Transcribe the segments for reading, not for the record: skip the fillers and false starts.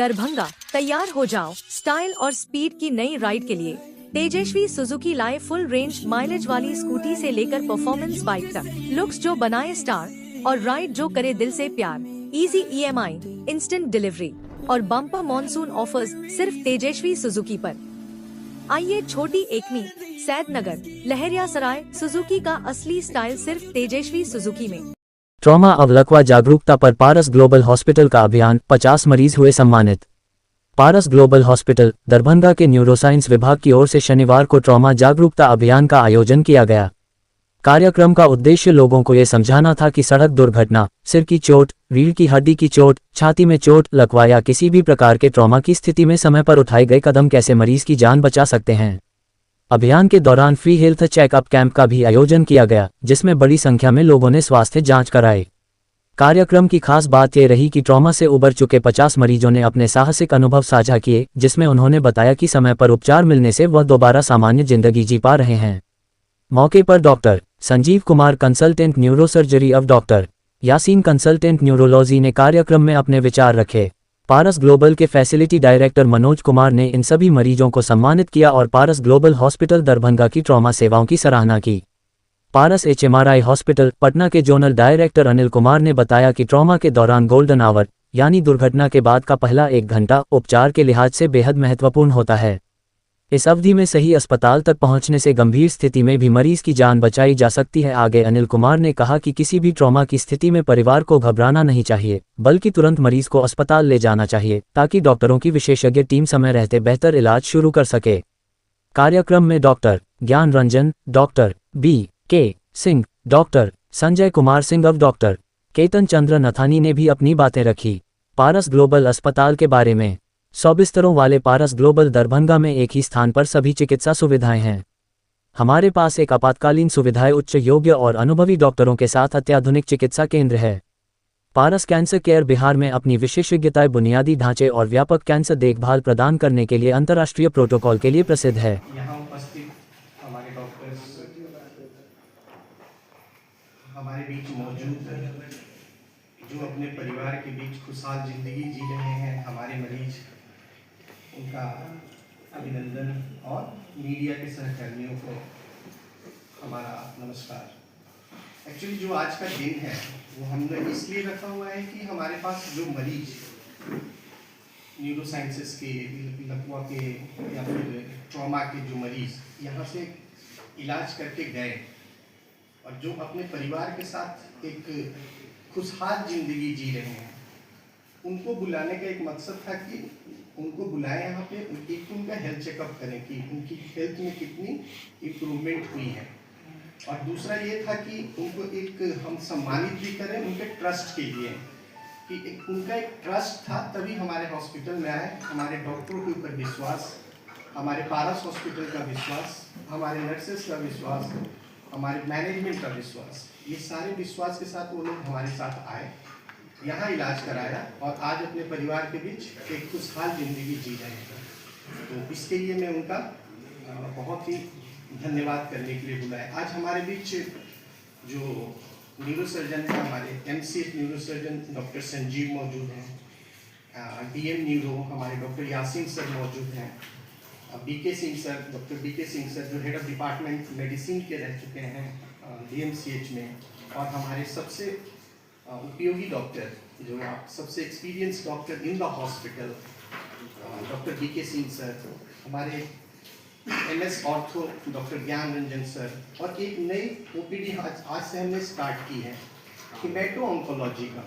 दरभंगा, तैयार हो जाओ स्टाइल और स्पीड की नई राइड के लिए। तेजस्वी सुजुकी लाए फुल रेंज माइलेज वाली स्कूटी से लेकर परफॉर्मेंस बाइक तक, लुक्स जो बनाए स्टार और राइड जो करे दिल से प्यार। इजी EMI, इंस्टेंट डिलीवरी और बम्पर मॉनसून ऑफर्स सिर्फ तेजस्वी सुजुकी पर। आइए छोटी एकमी, सैदनगर, लहरियासराय, सुजुकी का असली स्टाइल सिर्फ तेजस्वी सुजुकी में। ट्रॉमा अवलकवा जागरूकता पर पारस ग्लोबल हॉस्पिटल का अभियान, 50 मरीज हुए सम्मानित। पारस ग्लोबल हॉस्पिटल दरभंगा के न्यूरोसाइंस विभाग की ओर से शनिवार को ट्रॉमा जागरूकता अभियान का आयोजन किया गया। कार्यक्रम का उद्देश्य लोगों को ये समझाना था कि सड़क दुर्घटना, सिर की चोट, रीढ़ की हड्डी की चोट, छाती में चोट, लकवा या किसी भी प्रकार के ट्रॉमा की स्थिति में समय पर उठाए गए कदम कैसे मरीज की जान बचा सकते हैं। अभियान के दौरान फ्री हेल्थ चेकअप कैंप का भी आयोजन किया गया, जिसमें बड़ी संख्या में लोगों ने स्वास्थ्य जांच कराई। कार्यक्रम की खास बात यह रही कि ट्रॉमा से उबर चुके 50 मरीजों ने अपने साहसिक अनुभव साझा किए, जिसमें उन्होंने बताया कि समय पर उपचार मिलने से वह दोबारा सामान्य जिंदगी जी पा रहे हैं। मौके पर doctor Sanjeev Kumar, consultant neurosurgery of doctor Yasin, consultant neurology ने कार्यक्रम में अपने विचार रखे। पारस ग्लोबल के फैसिलिटी डायरेक्टर मनोज कुमार ने इन सभी मरीजों को सम्मानित किया और पारस ग्लोबल हॉस्पिटल दरभंगा की ट्रॉमा सेवाओं की सराहना की। पारस HMRI हॉस्पिटल पटना के जोनल डायरेक्टर अनिल कुमार ने बताया कि ट्रॉमा के दौरान गोल्डन आवर यानी दुर्घटना के बाद का पहला 1 घंटा उपचार के लिहाज से बेहद महत्वपूर्ण होता है। इस अवधि में सही अस्पताल तक पहुंचने से गंभीर स्थिति में भी मरीज की जान बचाई जा सकती है। आगे अनिल कुमार ने कहा कि किसी भी ट्रॉमा की स्थिति में परिवार को घबराना नहीं चाहिए, बल्कि तुरंत मरीज को अस्पताल ले जाना चाहिए, ताकि डॉक्टरों की विशेषज्ञ टीम समय रहते बेहतर इलाज शुरू कर सके। कार्यक्रम में डॉक्टर ज्ञान Ranjan, doctor B.K. Singh, doctor Sanjay Kumar Singh और डॉक्टर केतन चंद्र नथानी ने भी अपनी बातें रखी। पारस ग्लोबल अस्पताल के बारे में 100 बिस्तरों वाले पारस ग्लोबल दरभंगा में एक ही स्थान पर सभी चिकित्सा सुविधाएं हैं। हमारे पास एक आपातकालीन सुविधाएं, उच्च योग्य और अनुभवी डॉक्टरों के साथ अत्याधुनिक चिकित्सा केंद्र है। पारस कैंसर केयर बिहार में अपनी विशेषज्ञताएं, बुनियादी ढांचे और व्यापक कैंसर देखभाल प्रदान करने के लिए अंतर्राष्ट्रीय प्रोटोकॉल के लिए प्रसिद्ध है। यहाँ उपस्थित हमारे डॉक्टर्स हमारे बीच मौजूद हैं, जो अपने परिवार के बीच खुशहाल जिंदगी जी रहे हैं। हमारे मरीज, उनका अभिनंदन और मीडिया के सहकर्मियों को हमारा नमस्कार। एक्चुअली जो आज का दिन है वो हमने इसलिए रखा हुआ है कि हमारे पास जो मरीज न्यूरोसाइंसेस के, लकवा के या फिर ट्रॉमा के जो मरीज यहाँ से इलाज करके गए और जो अपने परिवार के साथ एक खुशहाल जिंदगी जी रहे हैं, उनको बुलाने का एक मकसद था कि उनको बुलाएं यहाँ पे, एक उनका हेल्थ चेकअप करें कि उनकी हेल्थ में कितनी इम्प्रूवमेंट हुई है, और दूसरा ये था कि उनको एक हम सम्मानित भी करें उनके ट्रस्ट के लिए, कि उनका एक ट्रस्ट था तभी हमारे हॉस्पिटल में आए। हमारे डॉक्टरों के ऊपर विश्वास, हमारे पारस हॉस्पिटल का विश्वास, हमारे नर्सेस का विश्वास, हमारे मैनेजमेंट का विश्वास, ये सारे विश्वास के साथ वो लोग हमारे साथ आए, यहाँ इलाज कराया और आज अपने परिवार के बीच एक खुशहाल ज़िंदगी जी रहे हैं। तो इसके लिए मैं उनका बहुत ही धन्यवाद करने के लिए बुलाया। आज हमारे बीच जो न्यूरोसर्जन है, हमारे MCH न्यूरोसर्जन डॉक्टर संजीव मौजूद हैं, DM न्यूरो हमारे डॉक्टर यासीन सर मौजूद हैं, BK Singh sir, doctor BK Singh sir जो हेड ऑफ डिपार्टमेंट मेडिसिन के रह चुके हैं DMCH में, और हमारे सबसे उपयोगी डॉक्टर जो आप सबसे experience doctor in the hospital doctor BK Singh sir, हमारे MS ऑर्थो डॉक्टर ज्ञान रंजन सर, और एक नई OPD आज से हमने स्टार्ट की है हिमेटो ऑन्कोलॉजी का,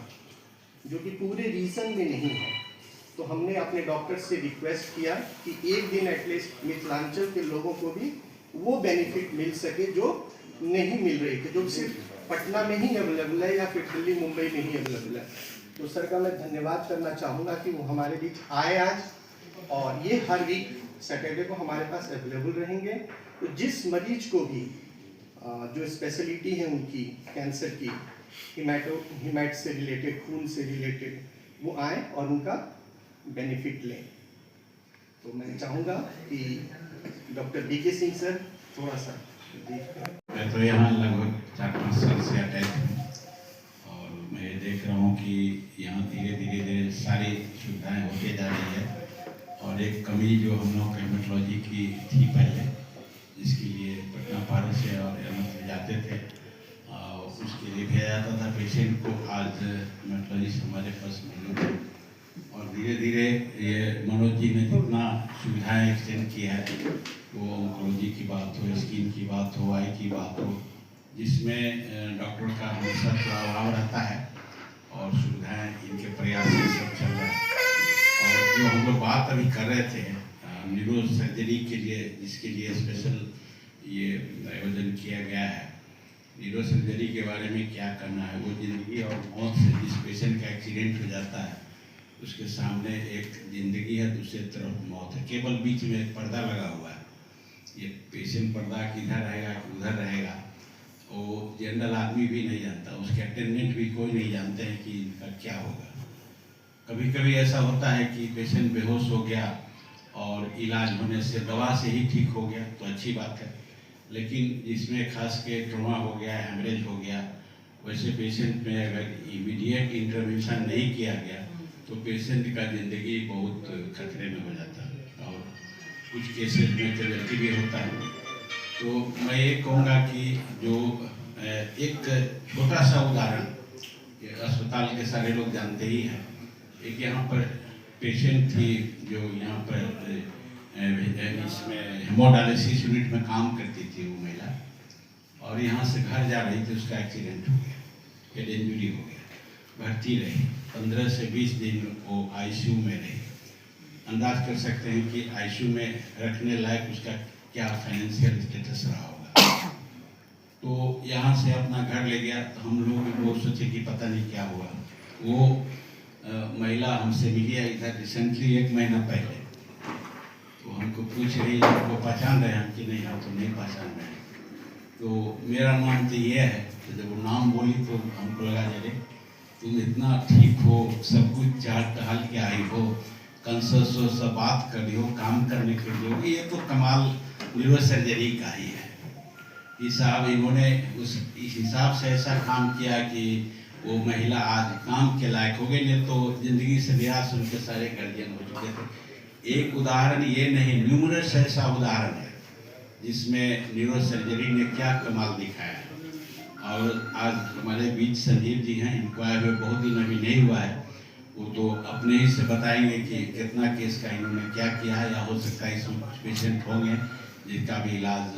जो कि पूरे रीजन में नहीं है। तो हमने अपने डॉक्टर से रिक्वेस्ट किया कि एक दिन एटलीस्ट मिथिलांचल के लोगों को भी वो बेनिफिट मिल सके जो नहीं मिल रही थी, जो सिर्फ पटना में ही अवेलेबल है या फिर दिल्ली मुंबई में ही अवेलेबल है। तो सर का मैं धन्यवाद करना चाहूँगा कि वो हमारे बीच आए आज, और ये हर वीक सैटरडे को हमारे पास अवेलेबल रहेंगे। तो जिस मरीज को भी जो स्पेशलिटी है उनकी कैंसर की, हिमैट से रिलेटेड, खून से रिलेटेड, वो आए और उनका बेनिफिट लें। तो मैं चाहूँगा कि डॉक्टर BK सिंह सर थोड़ा सा। मैं तो यहाँ लगभग 4-5 साल से अटैच हूँ, और मैं देख रहा हूँ कि यहाँ धीरे धीरे सारी सुविधाएं होते जा रही है। और एक कमी जो हम लोग हेमेटोलॉजी की थी पहले, जिसके लिए पटना पारस से और एमएस ले जाते थे, उसके लिए भेजा जाता था पेशेंट को। आज हेमेटोलॉजिस्ट हमारे पास मौजूद है और धीरे धीरे ये मनोज जी ने जितना सुविधाएं एक्सटेंड की है, वो ऑन्कोलॉजी की बात हो, स्किन की बात हो, आई की बात हो, जिसमें डॉक्टर का हमेशा थोड़ा अभाव रहता है और सुविधाएं इनके प्रयास से सब चल रहा है। और जो हम लोग बात अभी कर रहे थे न्यूरो सर्जरी के लिए, जिसके लिए स्पेशल ये आयोजन किया गया है, न्यूरो सर्जरी के बारे में क्या करना है। वो ज़िंदगी और मौत से, जिस पेशेंट का एक्सीडेंट हो जाता है उसके सामने एक ज़िंदगी है, दूसरी तरफ मौत है, केवल बीच में एक पर्दा लगा हुआ है। ये पेशेंट पर्दा किधर रहेगा कि उधर रहेगा, वो जनरल आदमी भी नहीं जानता, उसके अटेंडेंट भी कोई नहीं जानते हैं कि इनका क्या होगा। कभी कभी ऐसा होता है कि पेशेंट बेहोश हो गया और इलाज होने से, दवा से ही ठीक हो गया तो अच्छी बात है, लेकिन जिसमें खास के ट्रॉमा हो गया, हेमरेज हो गया, वैसे पेशेंट में अगर इमीडिएट इंटरवेंशन नहीं किया गया तो पेशेंट का ज़िंदगी बहुत खतरे में हो जाता है और कुछ केसेस में कैजुअल्टी भी होता है। तो मैं ये कहूँगा कि जो एक छोटा सा उदाहरण, अस्पताल के सारे लोग जानते ही हैं, एक यहाँ पर पेशेंट थी जो यहाँ पर इसमें हेमोडायलिसिस यूनिट में काम करती थी वो महिला, और यहाँ से घर जा रही थी, उसका एक्सीडेंट हो गया, हेड इंजरी हो गया, भर्ती रही, 15 से 20 दिन वो आईसीयू में रही। अंदाज कर सकते हैं कि आईसीयू में रखने लायक उसका क्या फाइनेंशियल स्टेटस रहा होगा। तो यहाँ से अपना घर ले गया, तो हम लोग सोचे कि पता नहीं क्या हुआ। वो महिला हमसे मिली है इधर रिसेंटली 1 महीना पहले, तो हमको पूछ रही है वो पहचान रहे हैं कि नहीं, हम तो नहीं पहचान रहे हैं। तो मेरा नाम तो ये है, तो जब वो नाम बोली तो हमको लगा जरे तुम इतना ठीक हो, सब कुछ चाल टहल के आई हो, कंसर्स हो, सब बात कर रही हो, काम करने के लिए हो, ये तो कमाल न्यूरो सर्जरी का ही है। इस साहब इन्होंने इस हिसाब से ऐसा काम किया कि वो महिला आज काम के लायक हो गई, नहीं तो जिंदगी से निराश उनके सारे गार्जियन हो चुके थे। एक उदाहरण ये नहीं, न्यूमरस ऐसा उदाहरण है जिसमें न्यूरो सर्जरी ने क्या कमाल दिखाया है। और आज हमारे बीच संजीव जी हैं, इनको आए हुए बहुत दिन अभी नहीं हुआ है, वो तो अपने ही से बताएंगे कि कितना केस का इन्होंने क्या किया है, या हो सकता है इसमें कुछ पेशेंट होंगे जिनका भी इलाज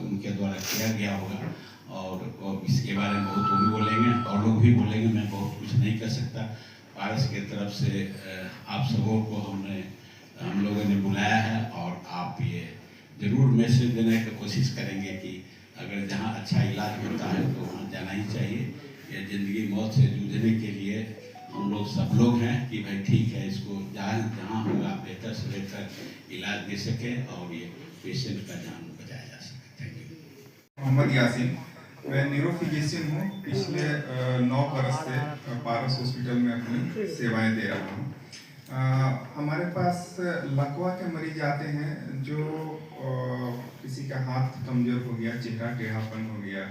उनके द्वारा किया गया होगा, और इसके बारे में बहुत वो भी बोलेंगे और लोग भी बोलेंगे। मैं बहुत कुछ नहीं कर सकता। पारस की तरफ से आप सबों को हम लोगों ने बुलाया है, और आप ये ज़रूर मैसेज देने की कोशिश करेंगे कि अगर जहाँ अच्छा इलाज होता है तो वहाँ जाना ही चाहिए। ये ज़िंदगी मौत से जूझने के लिए हम लोग सब लोग हैं कि भाई ठीक है, इसको जहाँ होगा बेहतर से बेहतर इलाज दे सके और ये पेशेंट का जान बचाया जा सके। Thank you. मोहम्मद यासीन, मैं न्यूरो फिजिशियन हूँ। पिछले 9 बरस से पारस हॉस्पिटल में अपनी सेवाएं दे रहा हूँ। हमारे पास लकवा के मरीज आते हैं जो किसी का हाथ कमज़ोर हो गया, चेहरा टेढ़ापन हो गया,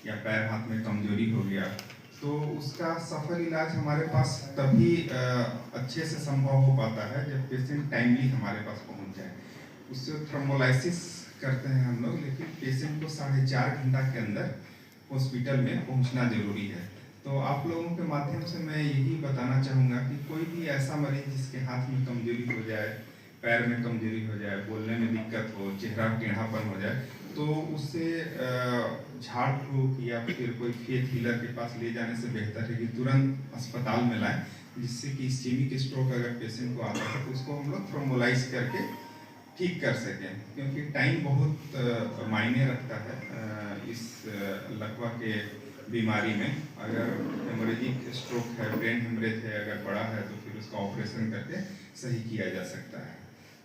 या पैर हाथ में कमजोरी हो गया, तो उसका सफल इलाज हमारे पास तभी अच्छे से संभव हो पाता है जब पेशेंट टाइमली हमारे पास पहुंच जाए। उससे थ्रोम्बोलाइसिस करते हैं हम लोग, लेकिन पेशेंट को 4.5 घंटा के अंदर हॉस्पिटल में पहुंचना जरूरी है। तो आप लोगों के माध्यम से मैं यही बताना चाहूँगा कि कोई भी ऐसा मरीज जिसके हाथ में कमजोरी हो जाए, पैर में कमजोरी हो जाए, बोलने में दिक्कत हो, चेहरा टेढ़ापन हो जाए, तो उससे झाड़ फूक या फिर कोई फेथ हीलर के पास ले जाने से बेहतर है कि तुरंत अस्पताल में लाएं, जिससे कि इस्केमिक स्ट्रोक अगर पेशेंट को आता है तो उसको हम लोग थ्रोम्बोलाइज करके ठीक कर सकें, क्योंकि टाइम बहुत मायने रखता है इस लकवा के बीमारी में। अगर हेमोरेजिक स्ट्रोक है, ब्रेन हेमरेज है, अगर बड़ा है तो फिर उसका ऑपरेशन करके सही किया जा सकता है।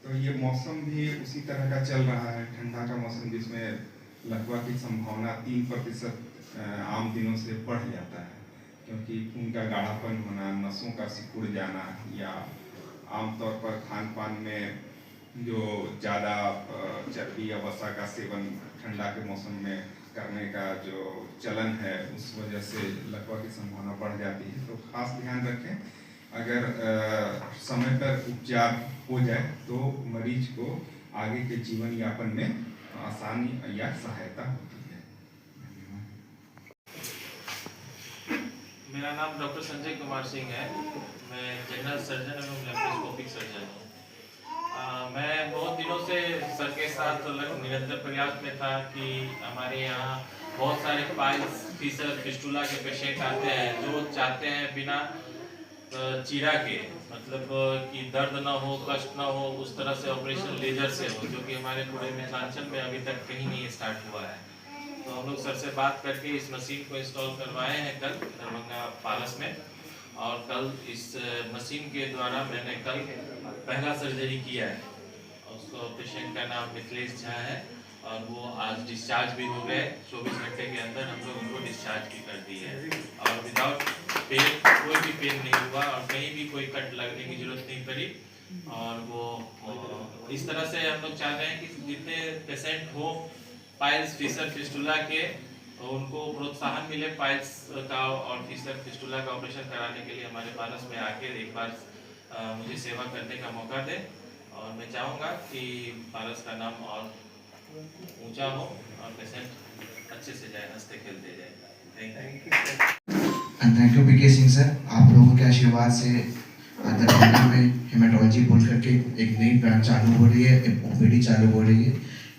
तो ये मौसम भी उसी तरह का चल रहा है, ठंडा का मौसम, जिसमें लकवा की संभावना 3% आम दिनों से बढ़ जाता है, क्योंकि खून का गाढ़ापन होना, नसों का सिकुड़ जाना, या आमतौर पर खान पान में जो ज़्यादा चर्बी या वसा का सेवन ठंडा के मौसम में करने का जो चलन है उस वजह से लकवा की संभावना बढ़ जाती है। तो खास ध्यान रखें, अगर समय पर उपचार हो जाए तो मरीज को आगे के जीवन यापन में आसानी या सहायता होती है। मेरा नाम डॉक्टर संजय कुमार सिंह है। मैं जनरल सर्जन एवं लैप्रोस्कोपिक सर्जन हूँ। मैं बहुत दिनों से सर के साथ निरंतर प्रयास में था कि हमारे यहाँ बहुत सारे पाइल्स, फीसर, फिस्टुला के पेशेंट आते हैं जो चाहते हैं बिना चीरा के, मतलब कि दर्द ना हो, कष्ट ना हो, उस तरह से ऑपरेशन लेजर से हो, जो कि हमारे पूरे मिथिलांचल में अभी तक कहीं नहीं स्टार्ट हुआ है। तो हम लोग सर से बात करके इस मशीन को इंस्टॉल करवाए हैं कल दरभंगा पारस में, और कल इस मशीन के द्वारा मैंने कल पहला सर्जरी किया है। उसको पेशेंट का नाम मिथिलेश झा है और वो आज डिस्चार्ज भी हो गए। 24 घंटे के अंदर हम लोग उनको डिस्चार्ज भी कर दी है और विदाउट पेन, कोई भी पेन नहीं हुआ और कहीं भी कोई कट लगने की जरूरत नहीं पड़ी। और वो इस तरह से हम लोग चाह रहे हैं कि जितने पेशेंट हो पाइल्स, फिशर, फिस्टुला के, उनको प्रोत्साहन मिले पाइल्स का और फिशर, फिस्टुला का ऑपरेशन कराने के लिए हमारे पारस में आके एक बार मुझे सेवा करने का मौका दे। और मैं चाहूँगा कि पारस का नाम और ऊंचा हो और पेशेंट अच्छे से जाए, हंसते खेलते जाए। Thank you. Thank you PK Singh sir, आप लोगों के आशीर्वाद से दरभंगा में हेमेटोलॉजी बोल करके एक नई ब्रांच चालू हो रही है, एक ओपीडी चालू हो रही है।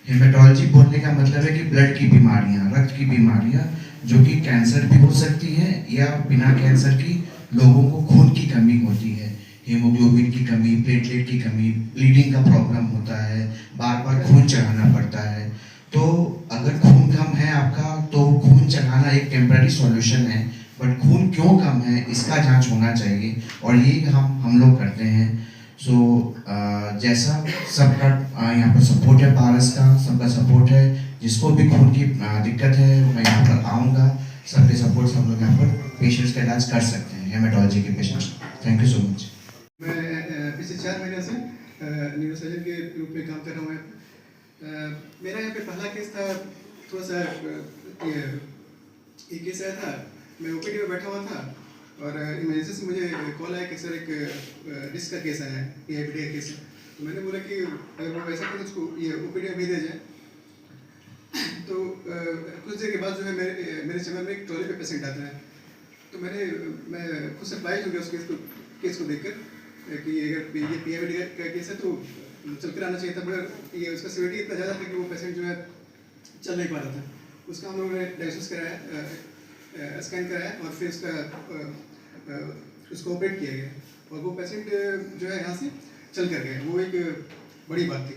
हेमेटोलॉजी बोलने का मतलब है कि ब्लड की बीमारियां, रक्त की बीमारियां, जो कि कैंसर भी हो सकती है या बिना कैंसर की लोगों को खून की कमी होती है, हीमोग्लोबिन की कमी, प्लेटलेट की कमी, ब्लीडिंग का प्रॉब्लम होता है, बार बार खून चढ़ाना पड़ता है। तो अगर खून कम है आपका तो खून चढ़ाना एक टेम्पररी सॉल्यूशन है, बट खून क्यों कम है इसका जांच होना चाहिए और ये हम लोग करते हैं। सो जैसा सबका यहाँ पर सपोर्ट है, पारस का सबका सपोर्ट है, जिसको भी खून की दिक्कत है मैं यहाँ पर आऊँगा, सबके सपोर्ट से हम लोग यहाँ पर पेशेंट्स का इलाज कर सकते हैं, हेमेटोलॉजी के patients. Thank you so much. मैं पिछले 4 महीने से न्यूरोसर्जन के रूप में काम कर रहा हूँ। मेरा यहाँ पे पहला केस था, थोड़ा सा ये केस आया था, मैं ओपीडी में बैठा हुआ था और इमरजेंसी से मुझे कॉल आया कि सर एक डिस्क का केस आया है, ये एपीडी का केस है। तो मैंने बोला कि अगर वो वैसा तो उसको ये ओपीडी में भेजा जाए। तो कुछ देर के बाद जो है मेरे चैम्बर में एक ट्रॉली पे पेशेंट आता है। तो मैं खुद सरप्राइज हो गया उस केस को देखकर कि अगर ये पीआईडी का केस है तो चल कर आना चाहिए था, मगर ये उसका सीवियरिटी इतना ज़्यादा था कि वो पेशेंट जो है चल नहीं पा रहा था। उसका हम लोगों ने डायग्नोसिस कराया, स्कैन कराया और फिर उसको ऑपरेट किया गया और वो पेशेंट जो है यहाँ से चल कर गए। वो एक बड़ी बात थी।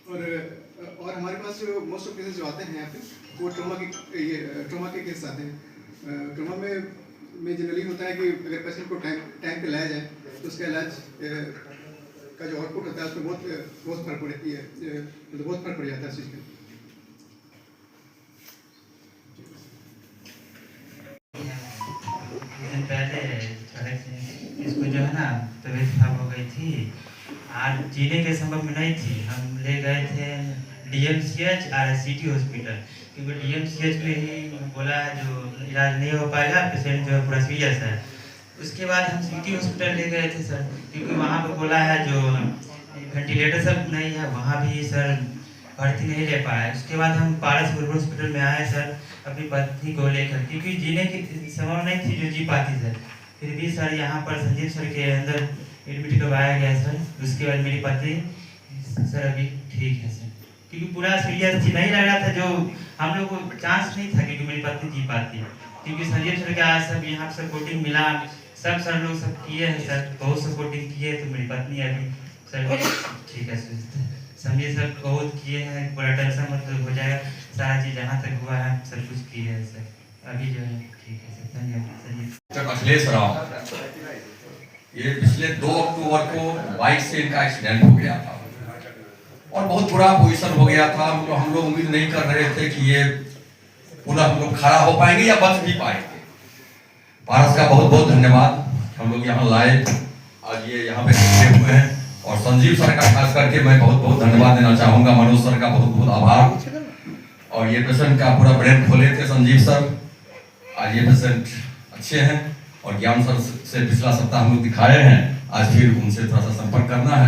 और हमारे पास जो मोस्ट ऑफ केसेस जो आते हैं यहाँ पे वो ट्रॉमा के केस आते हैं। ट्रॉमा में जनरली होता है कि अगर पेशेंट को टाइम पे लाया जाए तो उसका इलाज का जो आउटपुट होता है उसमें बहुत फर्क पड़ती है, तो बहुत फर्क पड़ जाता है इस चीज़ का। पहले इसको जो है ना तबीयत खराब हो गई थी, आज जीने के संभव में नहीं थी। हम ले गए थे DMCH RSCT हॉस्पिटल, क्योंकि DMCH में ही बोला जो इलाज नहीं हो पाएगा, पेशेंट जो है पूरा सीरियस है। उसके बाद हम सिटी हॉस्पिटल ले गए थे सर, क्योंकि वहाँ पर बोला है जो वेंटिलेटर सब नहीं है, वहाँ भी सर भर्ती नहीं ले पाए। उसके बाद हम पारस हॉस्पिटल में आए सर अपनी पत्नी को लेकर, क्योंकि जीने की संभव नहीं थी जो जी पाती सर। फिर भी सर यहाँ पर संजीव सर के अंदर एडमिट करवाया गया सर। उसके बाद मेरी पत्नी सर अभी ठीक है सर, क्योंकि पूरा सीरियस थी, नहीं लग रहा था, जो हम लोग को चांस नहीं था कि मेरी पत्नी जी पाती, क्योंकि संजीव सर का सब यहाँ सपोर्टिंग मिला, सब सर लोग सब किए हैं सर, बहुत सपोर्टिंग किए, तो मेरी पत्नी अभी सर ठीक है सर। संजीव सर बहुत किए हैं, बड़ा टेंशन मतलब हो जाएगा, सारा चीज़ जहाँ तक हुआ है सब कुछ किए हैं सर, अभी जो है ठीक है सर। धन्यवाद सर। अखिलेश राव, ये पिछले 2 अक्टूबर को बाइक से इनका एक्सीडेंट हो गया था और बहुत बुरा पोजीशन हो गया था। हम लोग उम्मीद नहीं कर रहे थे कि ये पुनः हम लोग खड़ा हो पाएंगे या बच भी पाएंगे। पारस का बहुत बहुत धन्यवाद, हम लोग यहाँ लाए, आज ये यहाँ पे खड़े हुए हैं। और संजीव सर का खास करके मैं बहुत बहुत धन्यवाद देना चाहूँगा, मनोज सर का बहुत बहुत आभार। और ये पेशेंट का पूरा ब्रेन खोले थे संजीव सर। आज ये पेशेंट अच्छे हैं और ज्ञान सर से पिछला सप्ताह हम लोग दिखाए हैं, आज फिर उनसे थोड़ा सा संपर्क करना है।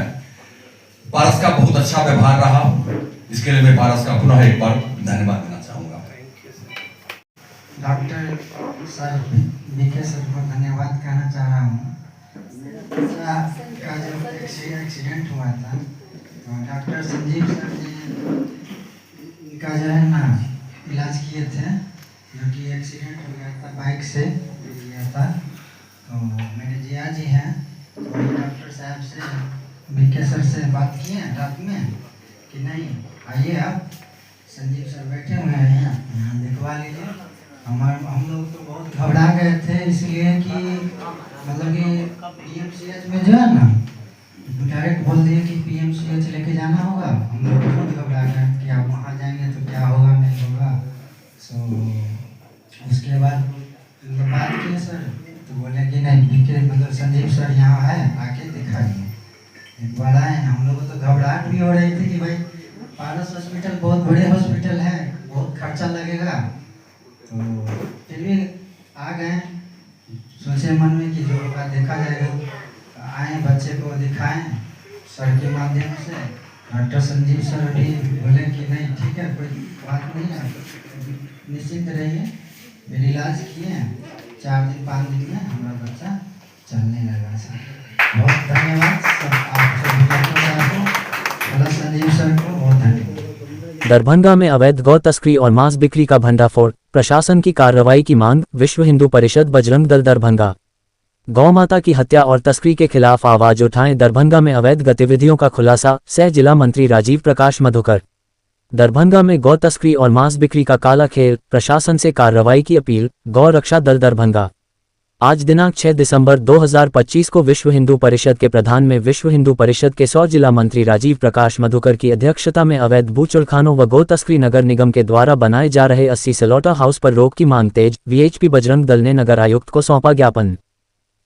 पारस का बहुत अच्छा व्यवहार रहा, इसके लिए मैं पारस का पुनः एक बार धन्यवाद देना चाहूँगा। डॉक्टर सर बीके सर को धन्यवाद कहना चाह रहा हूँ। का जब एक्सीडेंट हुआ था तो डॉक्टर संजीव सर ने का जो है ना इलाज किए थे, जो कि एक्सीडेंट हो गया था, बाइक से गिर गया था। तो मेरे जिया जी हैं, तो डॉक्टर साहब से बीके सर से बात किए रात में कि नहीं आइए आप, संजीव सर बैठे हुए हैं यहाँ दिखवा लीजिए। हम लोग तो बहुत घबरा गए थे, इसलिए कि मतलब कि पीएमसीएच में जो है ना डायरेक्ट बोल दिए कि पीएमसीएच लेके जाना होगा। हम लोग बहुत घबरा गए कि आप वहाँ जाएंगे तो क्या होगा नहीं होगा। सो उसके बाद बात किए सर, तो बोले कि नहीं बीके मतलब संजीव सर यहाँ है, आके दिखाइए। एक बार आए, हम लोग को तो घबराहट भी हो रही थी कि भाई पारस हॉस्पिटल बहुत बड़े हॉस्पिटल है, बहुत खर्चा लगेगा। तो फिर भी आ गए, सोचे मन में कि जो होगा देखा जाएगा। आए बच्चे को दिखाएं सर के माध्यम से। डॉक्टर संजीव सर भी बोले कि नहीं ठीक है, कोई बात नहीं है, निश्चिंत रहिए। फिर इलाज किए, 4 दिन 5 दिन में हमारा बच्चा चलने लगा। सर बहुत धन्यवाद सब आप सभी डॉक्टर साहब को, संजीव सर को बहुत धन्यवाद। दरभंगा में अवैध गौ तस्करी और मांस बिक्री का भंडाफोड़, प्रशासन की कार्रवाई की मांग। विश्व हिंदू परिषद बजरंग दल दरभंगा। गौ माता की हत्या और तस्करी के खिलाफ आवाज उठाएं। दरभंगा में अवैध गतिविधियों का खुलासा, सह जिला मंत्री राजीव प्रकाश मधुकर। दरभंगा में गौ तस्करी और मांस बिक्री का काला खेल, प्रशासन से कार्रवाई की अपील। गौ रक्षा दल दरभंगा। आज दिनांक 6 दिसंबर 2025 को विश्व हिंदू परिषद के प्रधान में विश्व हिंदू परिषद के 100 जिला मंत्री राजीव प्रकाश मधुकर की अध्यक्षता में अवैध बूचड़खानों व गौ तस्करी नगर निगम के द्वारा बनाए जा रहे 80 स्लॉटर हाउस पर रोक की मांग तेज। वीएचपी बजरंग दल ने नगर आयुक्त को सौंपा ज्ञापन।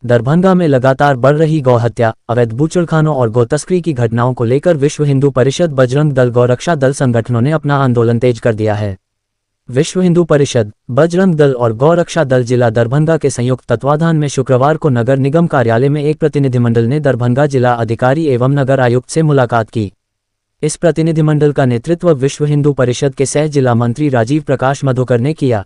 दरभंगा में लगातार बढ़ रही गौ हत्या, अवैध बूचड़खानों और गौ तस्करी की घटनाओं को लेकर विश्व हिंदू परिषद बजरंग दल गौरक्षा दल संगठनों ने अपना आंदोलन तेज कर दिया है। विश्व हिंदू परिषद, बजरंग दल और गौरक्षा दल जिला दरभंगा के संयुक्त तत्वाधान में शुक्रवार को नगर निगम कार्यालय में एक प्रतिनिधिमंडल ने दरभंगा जिला अधिकारी एवं नगर आयुक्त से मुलाकात की। इस प्रतिनिधिमंडल का नेतृत्व विश्व हिंदू परिषद के सह जिला मंत्री राजीव प्रकाश मधुकर ने किया।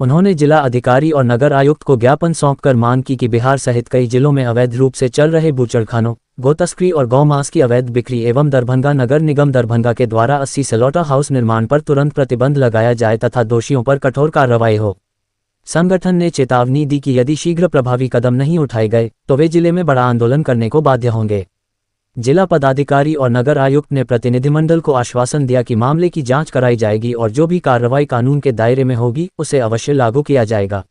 उन्होंने जिला अधिकारी और नगर आयुक्त को ज्ञापन सौंपकर मांग की कि बिहार सहित कई जिलों में अवैध रूप से चल रहे बूचड़खानों, गौ तस्करी और गौ मांस की अवैध बिक्री एवं दरभंगा नगर निगम दरभंगा के द्वारा 80 स्लॉटर हाउस निर्माण पर तुरंत प्रतिबंध लगाया जाए तथा दोषियों पर कठोर कार्रवाई हो। संगठन ने चेतावनी दी कि यदि शीघ्र प्रभावी कदम नहीं उठाए गए तो वे जिले में बड़ा आंदोलन करने को बाध्य होंगे। जिला पदाधिकारी और नगर आयुक्त ने प्रतिनिधिमंडल को आश्वासन दिया कि मामले की जांच कराई जाएगी और जो भी कार्रवाई कानून के दायरे में होगी उसे अवश्य लागू किया जाएगा।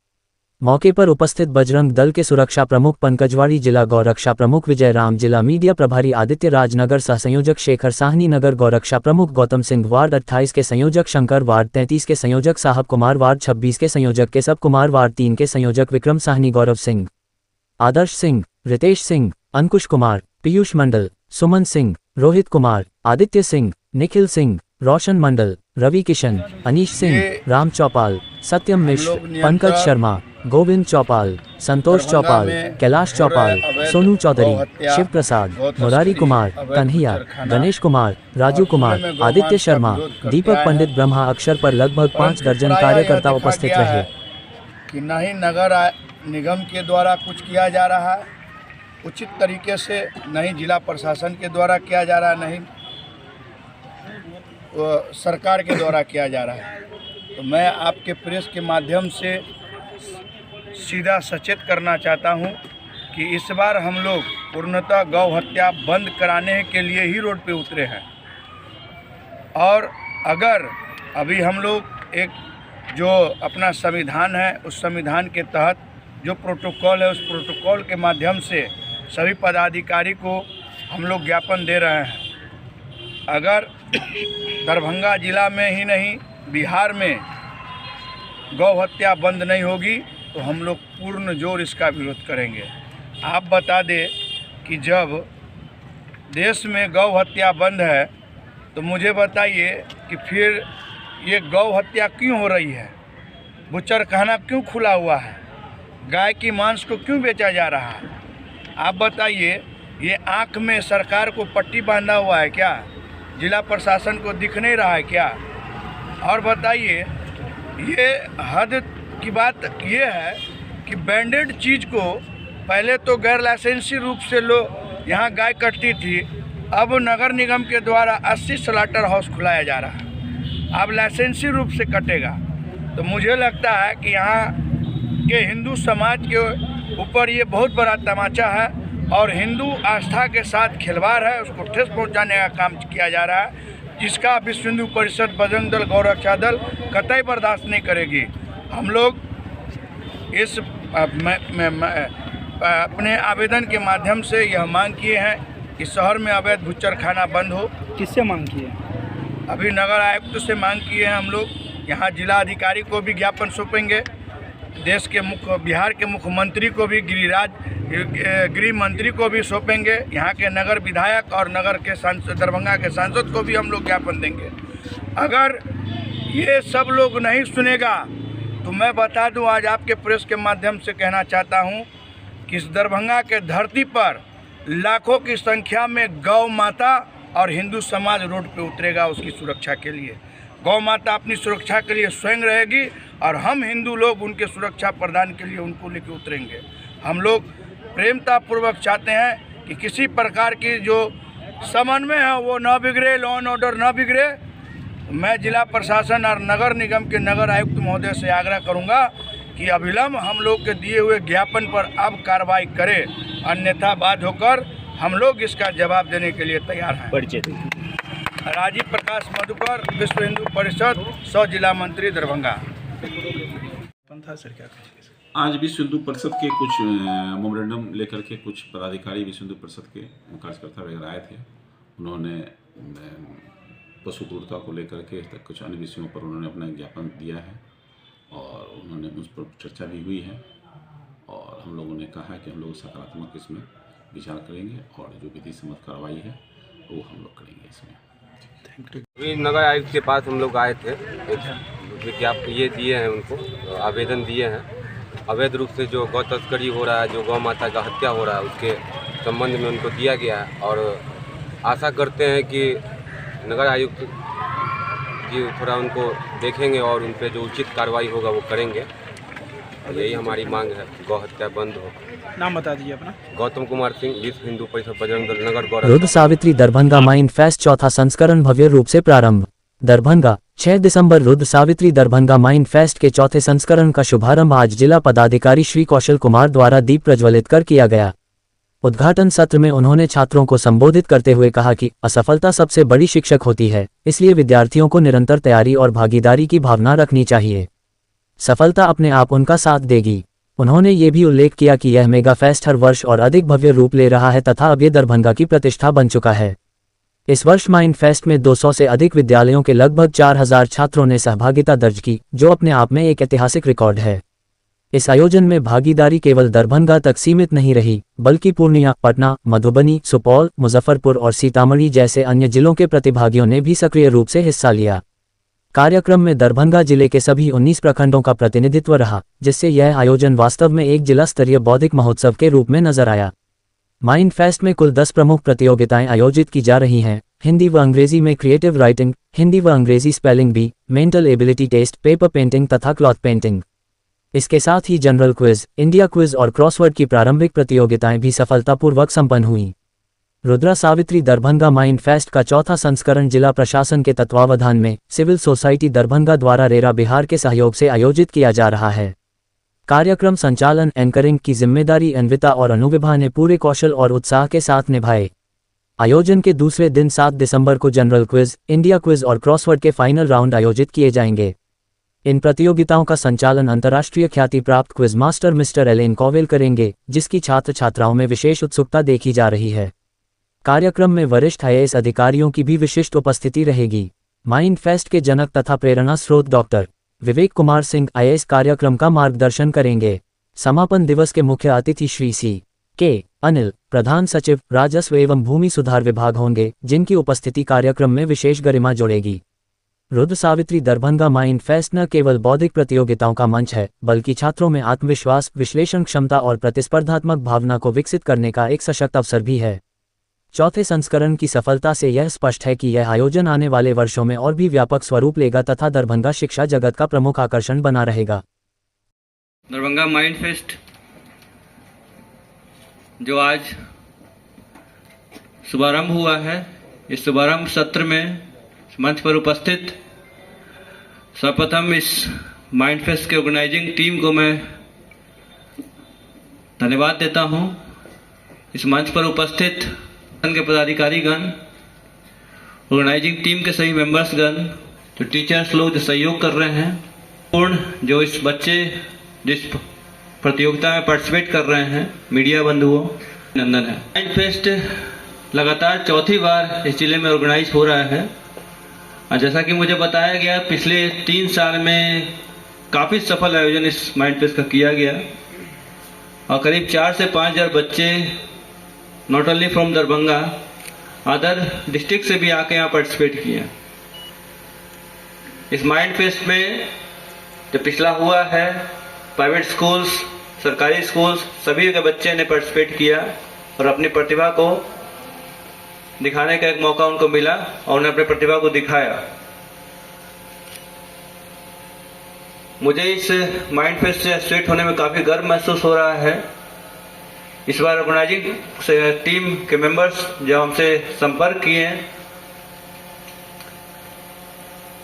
मौके पर उपस्थित बजरंग दल के सुरक्षा प्रमुख पंकजवाड़ी, जिला गौरक्षा प्रमुख विजय राम, जिला मीडिया प्रभारी आदित्य राज, नगर सह संयोजक शेखर साहनी, नगर गौरक्षा प्रमुख गौतम सिंह, वार्ड 28 के संयोजक शंकर, वार्ड 33 के संयोजक साहब कुमार, वार्ड 26 के संयोजक केशव कुमार, वार्ड 3 के संयोजक विक्रम साहनी, गौरव सिंह, आदर्श सिंह, रितेश सिंह, अंकुश कुमार, पीयूष मंडल, सुमन सिंह, रोहित कुमार, आदित्य सिंह, निखिल सिंह, रोशन मंडल, रवि किशन, अनीश सिंह, राम चौपाल, सत्यम मिश्र, पंकज शर्मा, गोविंद चौपाल, संतोष चौपाल, कैलाश चौपाल, सोनू चौधरी, शिव प्रसाद, मुरारी कुमार, कन्हैया, गणेश कुमार, राजू कुमार, आदित्य शर्मा, दीपक पंडित ब्रह्मा अक्षर पर लगभग 5 दर्जन कार्यकर्ता उपस्थित रहे। कि न ही नगर निगम के द्वारा कुछ किया जा रहा है उचित तरीके से, न ही जिला प्रशासन के द्वारा किया जा रहा है, न ही सरकार के द्वारा किया जा रहा है। तो मैं आपके प्रेस के माध्यम से सीधा सचेत करना चाहता हूं कि इस बार हम लोग पूर्णतः गौ हत्या बंद कराने के लिए ही रोड पे उतरे हैं। और अगर अभी हम लोग एक जो अपना संविधान है उस संविधान के तहत जो प्रोटोकॉल है उस प्रोटोकॉल के माध्यम से सभी पदाधिकारी को हम लोग ज्ञापन दे रहे हैं। अगर दरभंगा जिला में ही नहीं बिहार में गौ हत्या बंद नहीं होगी तो हम लोग पूर्ण जोर इसका विरोध करेंगे। आप बता दें कि जब देश में गौ हत्या बंद है तो मुझे बताइए कि फिर ये गौ हत्या क्यों हो रही है, बुचड़खाना क्यों खुला हुआ है, गाय की मांस को क्यों बेचा जा रहा है? आप बताइए, ये आँख में सरकार को पट्टी बांधा हुआ है क्या? जिला प्रशासन को दिख नहीं रहा है क्या? और बताइए, ये हद की बात ये है कि ब्रांडेड चीज़ को पहले तो गैर लाइसेंसी रूप से लोग यहाँ गाय कटती थी, अब नगर निगम के द्वारा 80 स्लॉटर हाउस खुलाया जा रहा है, अब लाइसेंसी रूप से कटेगा। तो मुझे लगता है कि यहाँ के हिंदू समाज के ऊपर ये बहुत बड़ा तमाचा है और हिंदू आस्था के साथ खिलवाड़ है, उसको ठेस पहुँचाने का काम किया जा रहा है, जिसका विश्व हिंदू परिषद, बजरंग दल, गौ रक्षा दल कतई बर्दाश्त नहीं करेगी। हम लोग इस अपने आवेदन के माध्यम से यह मांग किए हैं कि शहर में अवैध बुचड़खाना बंद हो। किससे मांग की है? अभी नगर आयुक्त से मांग किए हैं हम लोग। यहाँ जिला अधिकारी को भी ज्ञापन सौंपेंगे, देश के बिहार के मुख्यमंत्री को भी, गृह मंत्री को भी सौंपेंगे, यहाँ के नगर विधायक और नगर के सांसद, दरभंगा के सांसद को भी हम लोग ज्ञापन देंगे। अगर ये सब लोग नहीं सुनेगा तो मैं बता दूं, आज आपके प्रेस के माध्यम से कहना चाहता हूं कि इस दरभंगा के धरती पर लाखों की संख्या में गौ माता और हिंदू समाज रोड पे उतरेगा उसकी सुरक्षा के लिए। गौ माता अपनी सुरक्षा के लिए स्वयं रहेगी और हम हिंदू लोग उनके सुरक्षा प्रदान के लिए उनको लेकर उतरेंगे। हम लोग प्रेमतापूर्वक चाहते हैं कि किसी प्रकार की जो समन्वय है वो न बिगड़े, लॉ एंड ऑर्डर न बिगड़े। मैं जिला प्रशासन और नगर निगम के नगर आयुक्त महोदय से आग्रह करूंगा कि अविलंब हम लोग के दिए हुए ज्ञापन पर अब कार्रवाई करें, अन्यथा बाध्य होकर हम लोग इसका जवाब देने के लिए तैयार हैं। राजीव प्रकाश मधुकर, विश्व हिंदू परिषद, 100 जिला मंत्री, दरभंगा। आज विश्व हिंदू परिषद के कुछ मेमोरेंडम लेकर के कुछ पदाधिकारी विश्व हिंदू परिषद के कार्यकर्ता वगैरह आए थे। उन्होंने पशु क्रूरता को लेकर के कुछ अन्य विषयों पर उन्होंने अपना ज्ञापन दिया है और उन्होंने उस पर चर्चा भी हुई है और हम लोगों ने कहा कि हम लोग सकारात्मक इसमें विचार करेंगे और जो विधि सम्मत कार्रवाई है वो हम लोग करेंगे इसमें। अभी नगर आयुक्त के पास हम लोग आए थे, एक विज्ञापन ये दिए हैं, उनको आवेदन दिए हैं। अवैध रूप से जो गौ तस्करी हो रहा है, जो गौ माता का हत्या हो रहा है, उसके संबंध में उनको दिया गया है और आशा करते हैं कि नगर आयुक्त जी थोड़ा उनको देखेंगे और उन पर जो उचित कार्रवाई होगा वो करेंगे। यही हमारी मांग है, गौ हत्या बंद हो। नाम बता दीजिए अपना। गौतम कुमार सिंह, विश्व हिंदू परिषद, बजरंग दल, नगर गौरव। रुद्र सावित्री दरभंगा माइंड फेस्ट चौथा संस्करण भव्य रूप से प्रारंभ। दरभंगा 6 दिसंबर रुद्र सावित्री दरभंगा माइंड फेस्ट के चौथे संस्करण का शुभारंभ आज जिला पदाधिकारी श्री कौशल कुमार द्वारा दीप प्रज्वलित कर किया गया। उद्घाटन सत्र में उन्होंने छात्रों को संबोधित करते हुए कहा कि असफलता सबसे बड़ी शिक्षक होती है, इसलिए विद्यार्थियों को निरंतर तैयारी और भागीदारी की भावना रखनी चाहिए। सफलता अपने आप उनका साथ देगी। उन्होंने ये भी उल्लेख किया कि यह मेगा फेस्ट हर वर्ष और अधिक भव्य रूप ले रहा है तथा अब ये दरभंगा की प्रतिष्ठा बन चुका है। इस वर्ष माइंड फेस्ट में 200 से अधिक विद्यालयों के लगभग 4000 छात्रों ने सहभागिता दर्ज की, जो अपने आप में एक ऐतिहासिक रिकॉर्ड है। इस आयोजन में भागीदारी केवल दरभंगा तक सीमित नहीं रही, बल्कि पूर्णिया, पटना, मधुबनी, सुपौल, मुजफ्फरपुर और सीतामढ़ी जैसे अन्य जिलों के प्रतिभागियों ने भी सक्रिय रूप से हिस्सा लिया। कार्यक्रम में दरभंगा जिले के सभी 19 प्रखंडों का प्रतिनिधित्व रहा, जिससे यह आयोजन वास्तव में एक जिला स्तरीय बौद्धिक महोत्सव के रूप में नजर आया। माइंड फेस्ट में कुल 10 प्रमुख प्रतियोगिताएं आयोजित की जा रही हैं। हिंदी व अंग्रेजी में क्रिएटिव राइटिंग, हिंदी व अंग्रेजी spelling bee, mental ability test, paper painting तथा क्लॉथ पेंटिंग। इसके साथ ही जनरल क्विज, इंडिया क्विज और क्रॉसवर्ड की प्रारंभिक प्रतियोगिताएं भी सफलतापूर्वक संपन्न हुईं। रुद्रा सावित्री दरभंगा माइंड फेस्ट का चौथा संस्करण जिला प्रशासन के तत्वावधान में सिविल सोसाइटी दरभंगा द्वारा रेरा बिहार के सहयोग से आयोजित किया जा रहा है। कार्यक्रम संचालन एंकरिंग की जिम्मेदारी अन्विता और अनुविभा ने पूरे कौशल और उत्साह के साथ निभाए। आयोजन के दूसरे दिन 7 दिसंबर को जनरल क्विज, इंडिया क्विज और क्रॉसवर्ड के फाइनल राउंड आयोजित किए जाएंगे। इन प्रतियोगिताओं का संचालन अंतर्राष्ट्रीय ख्याति प्राप्त quiz master mister Alan Cowell करेंगे, जिसकी छात्र छात्राओं में विशेष उत्सुकता देखी जा रही है। कार्यक्रम में वरिष्ठ IAS अधिकारियों की भी विशिष्ट उपस्थिति रहेगी। माइंड फेस्ट के जनक तथा प्रेरणा स्रोत डॉक्टर विवेक कुमार सिंह IAS कार्यक्रम का मार्गदर्शन करेंगे। समापन दिवस के मुख्य अतिथि श्री C.K. अनिल, प्रधान सचिव राजस्व एवं भूमि सुधार विभाग होंगे, जिनकी उपस्थिति कार्यक्रम में विशेष गरिमा जोड़ेगी। रुद्र सावित्री दरभंगा माइंड फेस्ट न केवल बौद्धिक प्रतियोगिताओं का मंच है, बल्कि छात्रों में आत्मविश्वास, विश्लेषण क्षमता और प्रतिस्पर्धात्मक भावना को विकसित करने का एक सशक्त अवसर भी है। चौथे संस्करण की सफलता से यह स्पष्ट है कि यह आयोजन आने वाले वर्षों में और भी व्यापक स्वरूप लेगा तथा दरभंगा शिक्षा जगत का प्रमुख आकर्षण बना रहेगा। दरभंगा माइंड फेस्ट जो आज शुभारंभ हुआ है, इस शुभारंभ सत्र में मंच पर उपस्थित सर्वप्रथम इस माइंड फेस्ट के ऑर्गेनाइजिंग टीम को मैं धन्यवाद देता हूं। इस मंच पर उपस्थित के पदाधिकारीगण, ऑर्गेनाइजिंग टीम के सभी मेंबर्सगण, जो टीचर्स लोग जो सहयोग कर रहे हैं, पूर्ण जो इस बच्चे जिस प्रतियोगिता में पार्टिसिपेट कर रहे हैं, मीडिया बंधुओं, अभिनंदन है। माइंड फेस्ट लगातार चौथी बार इस जिले में ऑर्गेनाइज हो रहा है और जैसा कि मुझे बताया गया, पिछले 3 साल में काफ़ी सफल आयोजन इस माइंड फेस्ट का किया गया और करीब 4 से 5 हज़ार बच्चे not only from Darbhanga, other district से भी आके यहाँ पार्टिसिपेट किए। इस माइंड फेस्ट में जो पिछला हुआ है, प्राइवेट स्कूल्स, सरकारी स्कूल्स, सभी के बच्चे ने पार्टिसिपेट किया और अपनी प्रतिभा को दिखाने का एक मौका उनको मिला और उन्हें अपनी प्रतिभा को दिखाया। मुझे इस माइंड फेस्ट से एसोसिएट होने में काफ़ी गर्व महसूस हो रहा है। इस बार ऑर्गेनाइजिंग टीम के मेंबर्स जो हमसे संपर्क किए हैं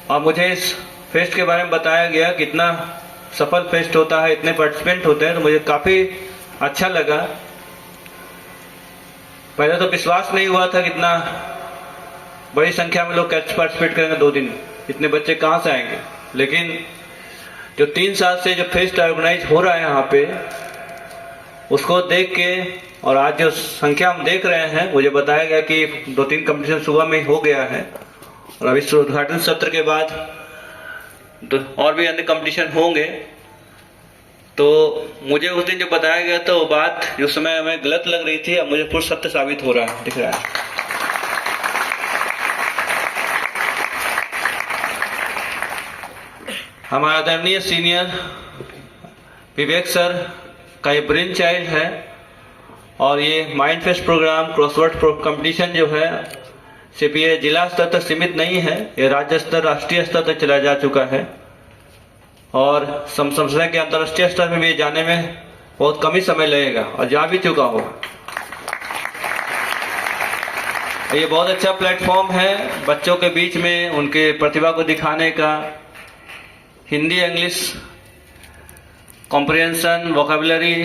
और मुझे इस फेस्ट के बारे में बताया गया कितना सफल फेस्ट होता है, इतने पार्टिसिपेंट होते हैं, तो मुझे काफ़ी अच्छा लगा। पहले तो विश्वास नहीं हुआ था कितना बड़ी संख्या में लोग कैसे पार्टिसिपेट करेंगे 2 दिन, इतने बच्चे कहाँ से आएंगे। लेकिन जो 3 साल से जो फेस्ट ऑर्गेनाइज हो रहा है यहाँ पे, उसको देख के और आज जो संख्या हम देख रहे हैं, मुझे बताया गया कि 2-3 कंपटीशन सुबह में हो गया है और अब इस उद्घाटन सत्र के बाद और भी अन्य कंपटीशन होंगे। तो मुझे उस दिन जो बताया गया था वो बात जो समय हमें गलत लग रही थी, अब मुझे पूर्ण सत्य साबित हो रहा है, दिख रहा है। हमारा आदरणीय सीनियर विवेक सर का ये ब्रेन चाइल्ड है और ये mind fest programme, crossword competition जो है सिर्फ ये जिला स्तर तक सीमित नहीं है, ये राज्य स्तर, राष्ट्रीय स्तर तक चला जा चुका है और समझने के अंतर्राष्ट्रीय स्तर में भी जाने में बहुत कम ही समय लगेगा और जा भी चुका होगा। ये बहुत अच्छा प्लेटफॉर्म है बच्चों के बीच में उनके प्रतिभा को दिखाने का। हिंदी, इंग्लिश कॉम्प्रिहेंशन, वोकैबुलरी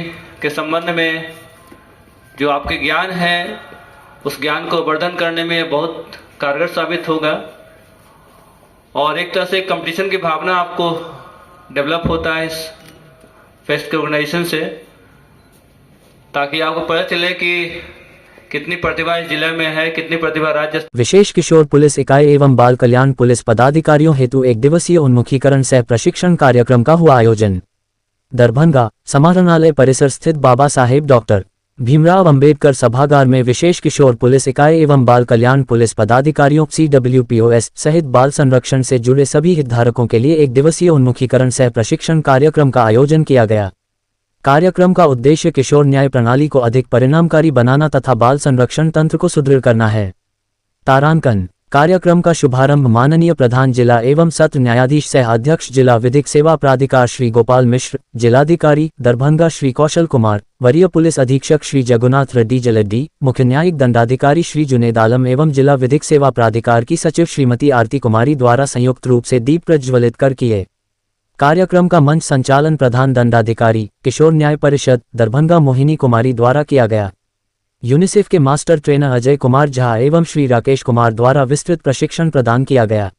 के संबंध में जो आपके ज्ञान है, उस ज्ञान को वर्धन करने में बहुत कारगर साबित होगा और एक तरह से कंपटीशन की भावना आपको डेवलप होता है इस फेस्ट के ऑर्गेनाइजेशन से, ताकि आपको पता चले कि कितनी प्रतिभा इस जिले में है, कितनी प्रतिभा राज्य। विशेष किशोर पुलिस इकाई एवं बाल कल्याण पुलिस पदाधिकारियों हेतु 1 दिवसीय उन्मुखीकरण सह प्रशिक्षण कार्यक्रम का हुआ आयोजन। दरभंगा समाहरणालय परिसर स्थित बाबा साहेब डॉक्टर भीमराव अंबेडकर सभागार में विशेष किशोर पुलिस इकाई एवं बाल कल्याण पुलिस पदाधिकारियों CWPOS सहित बाल संरक्षण से जुड़े सभी हितधारकों के लिए 1 दिवसीय उन्मुखीकरण सह प्रशिक्षण कार्यक्रम का आयोजन किया गया। कार्यक्रम का उद्देश्य किशोर न्याय प्रणाली को अधिक परिणामकारी बनाना तथा बाल संरक्षण तंत्र को सुदृढ़ करना है। तारांकन कार्यक्रम का शुभारंभ माननीय प्रधान जिला एवं सत्र न्यायाधीश सह अध्यक्ष जिला विधिक सेवा प्राधिकार श्री गोपाल मिश्र, जिलाधिकारी दरभंगा श्री कौशल कुमार, वरीय पुलिस अधीक्षक श्री जगुनाथ रेड्डी जलेड्डी, मुख्य न्यायिक दंडाधिकारी श्री जुनेद आलम एवं जिला विधिक सेवा प्राधिकार की सचिव श्रीमती आरती कुमारी द्वारा संयुक्त रूप से दीप प्रज्वलित कर किए। कार्यक्रम का मंच संचालन प्रधान दंडाधिकारी किशोर न्याय परिषद दरभंगा मोहिनी कुमारी द्वारा किया गया। यूनिसेफ के मास्टर ट्रेनर अजय कुमार झा एवं श्री राकेश कुमार द्वारा विस्तृत प्रशिक्षण प्रदान किया गया।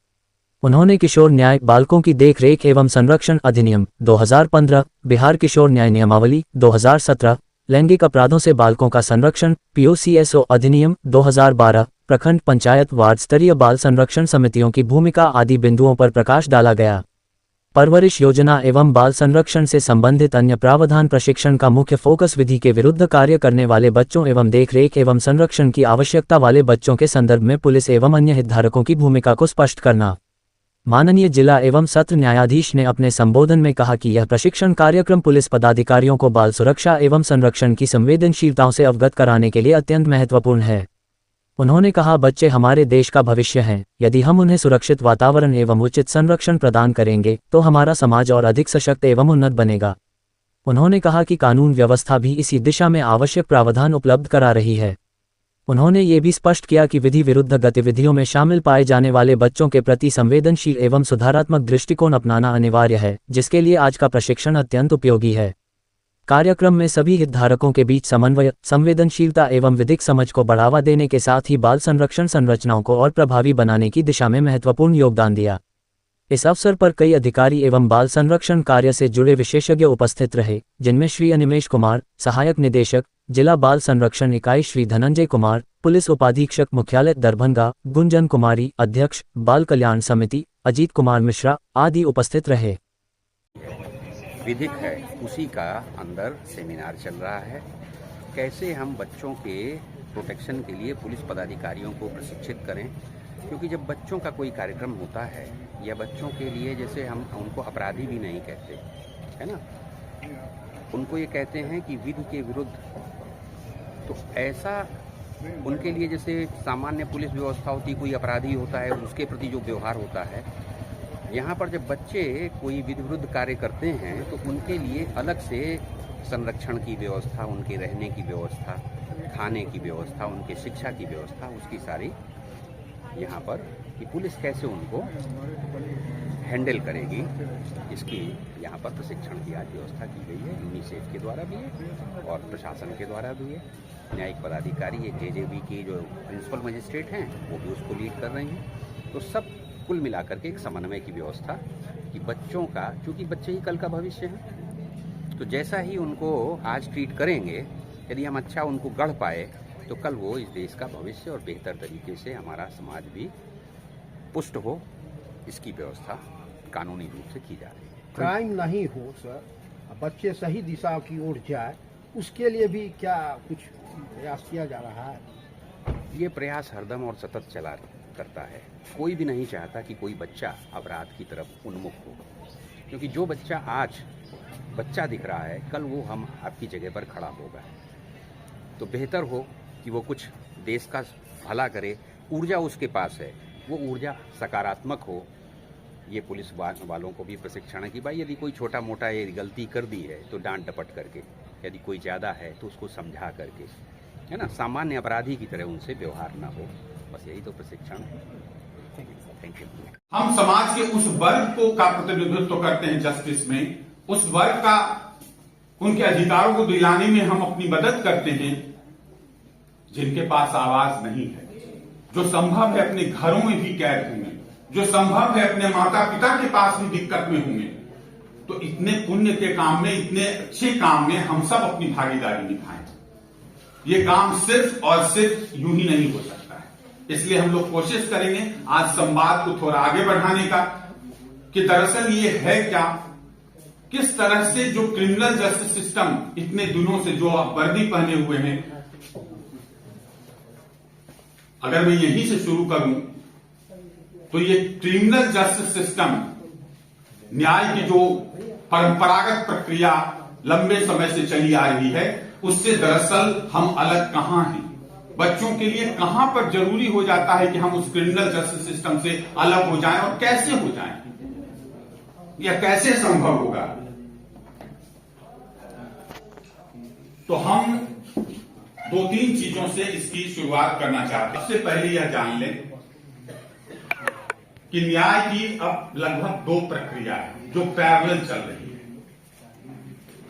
उन्होंने किशोर न्याय, बालकों की देखरेख एवं संरक्षण अधिनियम 2015, बिहार किशोर न्याय नियमावली 2017, लैंगिक अपराधों से बालकों का संरक्षण POCSO अधिनियम 2012, प्रखंड पंचायत वार्ड स्तरीय बाल संरक्षण समितियों की भूमिका आदि बिंदुओं पर प्रकाश डाला गया। परवरिश योजना एवं बाल संरक्षण से संबंधित अन्य प्रावधान प्रशिक्षण का मुख्य फोकस विधि के विरुद्ध कार्य करने वाले बच्चों एवं देखरेख एवं संरक्षण की आवश्यकता वाले बच्चों के संदर्भ में पुलिस एवं अन्य हितधारकों की भूमिका को स्पष्ट करना। माननीय जिला एवं सत्र न्यायाधीश ने अपने संबोधन में कहा कि यह प्रशिक्षण कार्यक्रम पुलिस पदाधिकारियों को बाल सुरक्षा एवं संरक्षण की संवेदनशीलताओं से अवगत कराने के लिए अत्यंत महत्वपूर्ण है। उन्होंने कहा, बच्चे हमारे देश का भविष्य हैं। यदि हम उन्हें सुरक्षित वातावरण एवं उचित संरक्षण प्रदान करेंगे तो हमारा समाज और अधिक सशक्त एवं उन्नत बनेगा। उन्होंने कहा कि कानून व्यवस्था भी इसी दिशा में आवश्यक प्रावधान उपलब्ध करा रही है। उन्होंने ये भी स्पष्ट किया कि विधि विरुद्ध गतिविधियों में शामिल पाए जाने वाले बच्चों के प्रति संवेदनशील एवं सुधारात्मक दृष्टिकोण अपनाना अनिवार्य है, जिसके लिए आज का प्रशिक्षण अत्यंत उपयोगी है। कार्यक्रम में सभी हितधारकों के बीच समन्वय, संवेदनशीलता एवं विधिक समझ को बढ़ावा देने के साथ ही बाल संरक्षण संरचनाओं को और प्रभावी बनाने की दिशा में महत्वपूर्ण योगदान दिया। इस अवसर पर कई अधिकारी एवं बाल संरक्षण कार्य से जुड़े विशेषज्ञ उपस्थित रहे, जिनमें श्री अनिमेश कुमार, सहायक निदेशक जिला बाल संरक्षण इकाई श्री धनंजय कुमार, पुलिस उपाधीक्षक मुख्यालय दरभंगा गुंजन कुमारी, अध्यक्ष बाल कल्याण समिति अजीत कुमार मिश्रा आदि उपस्थित रहे। विधिक है उसी का अंदर सेमिनार चल रहा है। कैसे हम बच्चों के प्रोटेक्शन के लिए पुलिस पदाधिकारियों को प्रशिक्षित करें, क्योंकि जब बच्चों का कोई कार्यक्रम होता है या बच्चों के लिए, जैसे हम उनको अपराधी भी नहीं कहते, है ना, उनको ये कहते हैं कि विधि के विरुद्ध, तो ऐसा उनके लिए जैसे सामान्य पुलिस व्यवस्था होती, कोई अपराधी होता है उसके प्रति जो व्यवहार होता है, यहाँ पर जब बच्चे कोई विधि विरुद्ध कार्य करते हैं तो उनके लिए अलग से संरक्षण की व्यवस्था, उनके रहने की व्यवस्था, खाने की व्यवस्था, उनके शिक्षा की व्यवस्था, उसकी सारी यहाँ पर कि पुलिस कैसे उनको हैंडल करेगी, इसकी यहाँ पर प्रशिक्षण की आज व्यवस्था की गई है। यूनिसेफ के द्वारा भी है और प्रशासन के द्वारा भी है। न्यायिक पदाधिकारी एक जेजेबी के जो प्रिंसिपल मजिस्ट्रेट हैं वो भी उसको लीड कर रहे हैं। तो सब कुल मिलाकर के एक समन्वय की व्यवस्था कि बच्चों का, क्योंकि बच्चे ही कल का भविष्य हैं, तो जैसा ही उनको आज ट्रीट करेंगे, यदि हम अच्छा उनको गढ़ पाए तो कल वो इस देश का भविष्य और बेहतर तरीके से हमारा समाज भी पुष्ट हो, इसकी व्यवस्था कानूनी रूप से की जा रही है। क्राइम नहीं हो सर, बच्चे सही दिशा की ओर जाए, उसके लिए भी क्या कुछ प्रयास किया जा रहा है? ये प्रयास हरदम और सतत चला करता है। कोई भी नहीं चाहता कि कोई बच्चा अपराध की तरफ उन्मुख हो, क्योंकि जो बच्चा आज बच्चा दिख रहा है, कल वो हम आपकी जगह पर खड़ा होगा। तो बेहतर हो कि वो कुछ देश का भला करे, ऊर्जा उसके पास है, वो ऊर्जा सकारात्मक हो। ये पुलिस वालों को भी प्रशिक्षण है कि भाई यदि कोई छोटा मोटा ये गलती कर दी है तो डांट डपट करके, यदि कोई ज़्यादा है तो उसको समझा करके, है ना, सामान्य अपराधी की तरह उनसे व्यवहार ना हो। बस यही तो प्रशिक्षण है। Thank you. हम समाज के उस वर्ग को का प्रतिनिधित्व करते हैं जस्टिस में, उस वर्ग का उनके अधिकारों को दिलाने में हम अपनी मदद करते हैं जिनके पास आवाज नहीं है, जो संभव है अपने घरों में भी कैद होंगे, जो संभव है अपने माता पिता के पास भी दिक्कत में होंगे। तो इतने पुण्य के काम में, इतने अच्छे काम में हम सब अपनी भागीदारी निभाएं। ये काम सिर्फ और सिर्फ यूं ही नहीं हो सकता है, इसलिए हम लोग कोशिश करेंगे आज संवाद को थोड़ा आगे बढ़ाने का, कि दरअसल ये है क्या, किस तरह से जो क्रिमिनल जस्टिस सिस्टम इतने दिनों से जो वर्दी पहने हुए हैं, अगर मैं यहीं से शुरू करूं तो ये क्रिमिनल जस्टिस सिस्टम, न्याय की जो परंपरागत प्रक्रिया लंबे समय से चली आ रही है, उससे दरअसल हम अलग कहां हैं। बच्चों के लिए कहां पर जरूरी हो जाता है कि हम उस क्रिमिनल जस्टिस सिस्टम से अलग हो जाएं, और कैसे हो जाएं, या कैसे संभव होगा। तो हम 2-3 चीजों से इसकी शुरुआत करना चाहते हैं। सबसे पहले यह जान लें कि न्याय की अब लगभग 2 प्रक्रिया है जो पैरेलल चल रही है।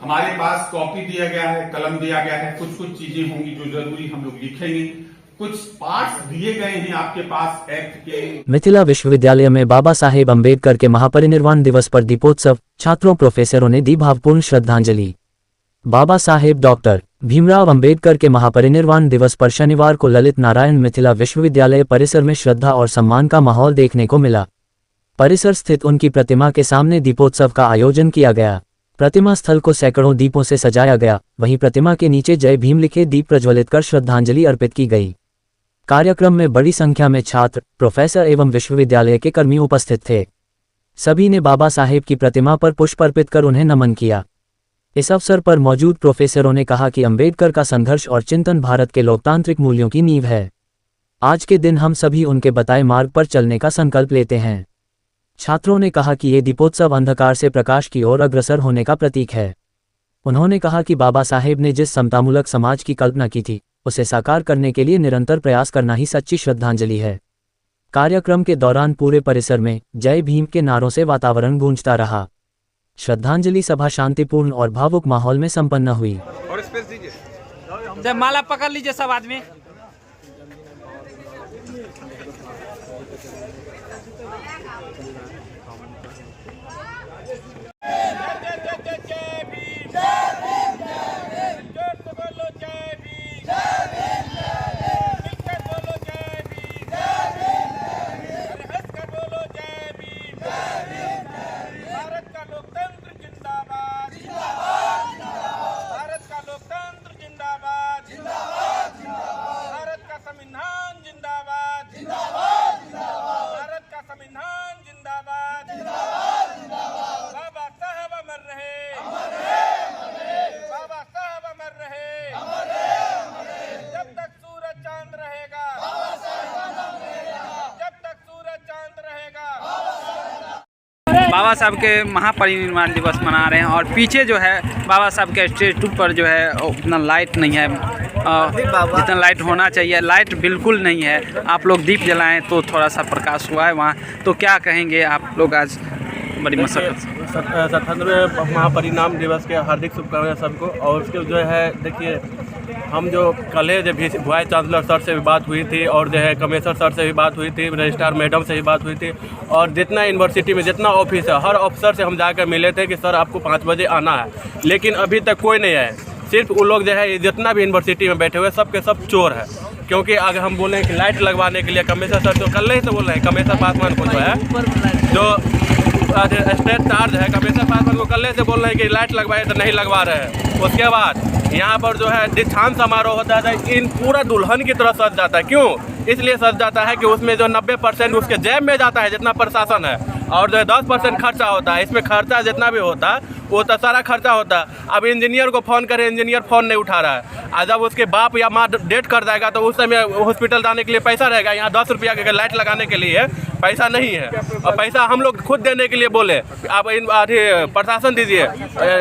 हमारे पास कॉपी दिया गया है, कलम दिया गया है, कुछ कुछ चीजें होंगी जो जरूरी हम लोग लिखेंगे, कुछ पार्ट्स दिए गए हैं आपके पास एक्ट के। मिथिला विश्वविद्यालय में बाबा साहेब अम्बेडकर के महापरिनिर्वाण दिवस पर दीपोत्सव, छात्रों प्रोफेसरों ने दी भावपूर्ण श्रद्धांजलि। बाबा साहेब डॉक्टर भीमराव अंबेडकर के महापरिनिर्वाण दिवस पर शनिवार को ललित नारायण मिथिला विश्वविद्यालय परिसर में श्रद्धा और सम्मान का माहौल देखने को मिला। परिसर स्थित उनकी प्रतिमा के सामने दीपोत्सव का आयोजन किया गया। प्रतिमा स्थल को सैकड़ों दीपों से सजाया गया, वहीं प्रतिमा के नीचे जय भीम लिखे दीप प्रज्वलित कर श्रद्धांजलि अर्पित की गई। कार्यक्रम में बड़ी संख्या में छात्र, प्रोफेसर एवं विश्वविद्यालय के कर्मी उपस्थित थे। सभी ने बाबा साहेब की प्रतिमा पर पुष्प अर्पित कर उन्हें नमन किया। इस अवसर पर मौजूद प्रोफेसरों ने कहा कि अंबेडकर का संघर्ष और चिंतन भारत के लोकतांत्रिक मूल्यों की नींव है। आज के दिन हम सभी उनके बताए मार्ग पर चलने का संकल्प लेते हैं। छात्रों ने कहा कि ये दीपोत्सव अंधकार से प्रकाश की ओर अग्रसर होने का प्रतीक है। उन्होंने कहा कि बाबा साहेब ने जिस समतामूलक समाज की कल्पना की थी, उसे साकार करने के लिए निरंतर प्रयास करना ही सच्ची श्रद्धांजलि है। कार्यक्रम के दौरान पूरे परिसर में जय भीम के नारों से वातावरण गूंजता रहा। श्रद्धांजलि सभा शांतिपूर्ण और भावुक माहौल में संपन्न हुई। और स्पेस दीजिए। जब माला पकड़ लीजिए सब आदमी। बाबा साहब के महापरिनिर्वाण दिवस मना रहे हैं और पीछे जो है बाबा साहब के स्टेचू पर जो है उतना लाइट नहीं है, जितना लाइट होना चाहिए लाइट बिल्कुल नहीं है। आप लोग दीप जलाएं तो थोड़ा सा प्रकाश हुआ है वहाँ। तो क्या कहेंगे आप लोग? आज बड़ी मशक्कत 77वें महापरिनिर्वाण दिवस के हार्दिक शुभकामनाएं सबको। और उसके जो है देखिए, हम जो कल जब वाइस चांसलर सर से भी बात हुई थी और जो है कमिश्नर सर से भी बात हुई थी, रजिस्ट्रार मैडम से भी बात हुई थी, और जितना यूनिवर्सिटी में जितना ऑफिस है हर अफसर से हम जाकर मिले थे कि सर आपको 5 बजे आना है, लेकिन अभी तक कोई नहीं आया। सिर्फ वो लोग जो है जितना भी यूनिवर्सिटी में बैठे हुए सब के सब चोर है। क्योंकि अगर हम बोलें कि लाइट लगवाने के लिए कमिश्नर सर तो कल ही से बोल रहे हैं, कमिश्नर पासवान को जो है जो स्टेट चार्ज है कमिश्नर पासवान को कल से बोल रहे हैं कि लाइट लगवाए तो नहीं लगवा रहे हैं। उसके बाद यहाँ पर जो है दीक्षांत समारोह होता है, इन पूरा दुल्हन की तरह सज जाता है। क्यों? इसलिए सज जाता है कि उसमें जो 90% उसके जेब में जाता है जितना प्रशासन है, और जो है 10% खर्चा होता है। इसमें खर्चा जितना भी होता है वो तो सारा खर्चा होता है। अब इंजीनियर को फ़ोन करें, इंजीनियर फ़ोन नहीं उठा रहा है। और जब उसके बाप या माँ डेट कर जाएगा तो उस समय हॉस्पिटल जाने के लिए पैसा रहेगा। यहाँ 10 रुपया के लाइट लगाने के लिए पैसा नहीं है, और पैसा हम लोग खुद देने के लिए बोले आप प्रशासन दीजिए,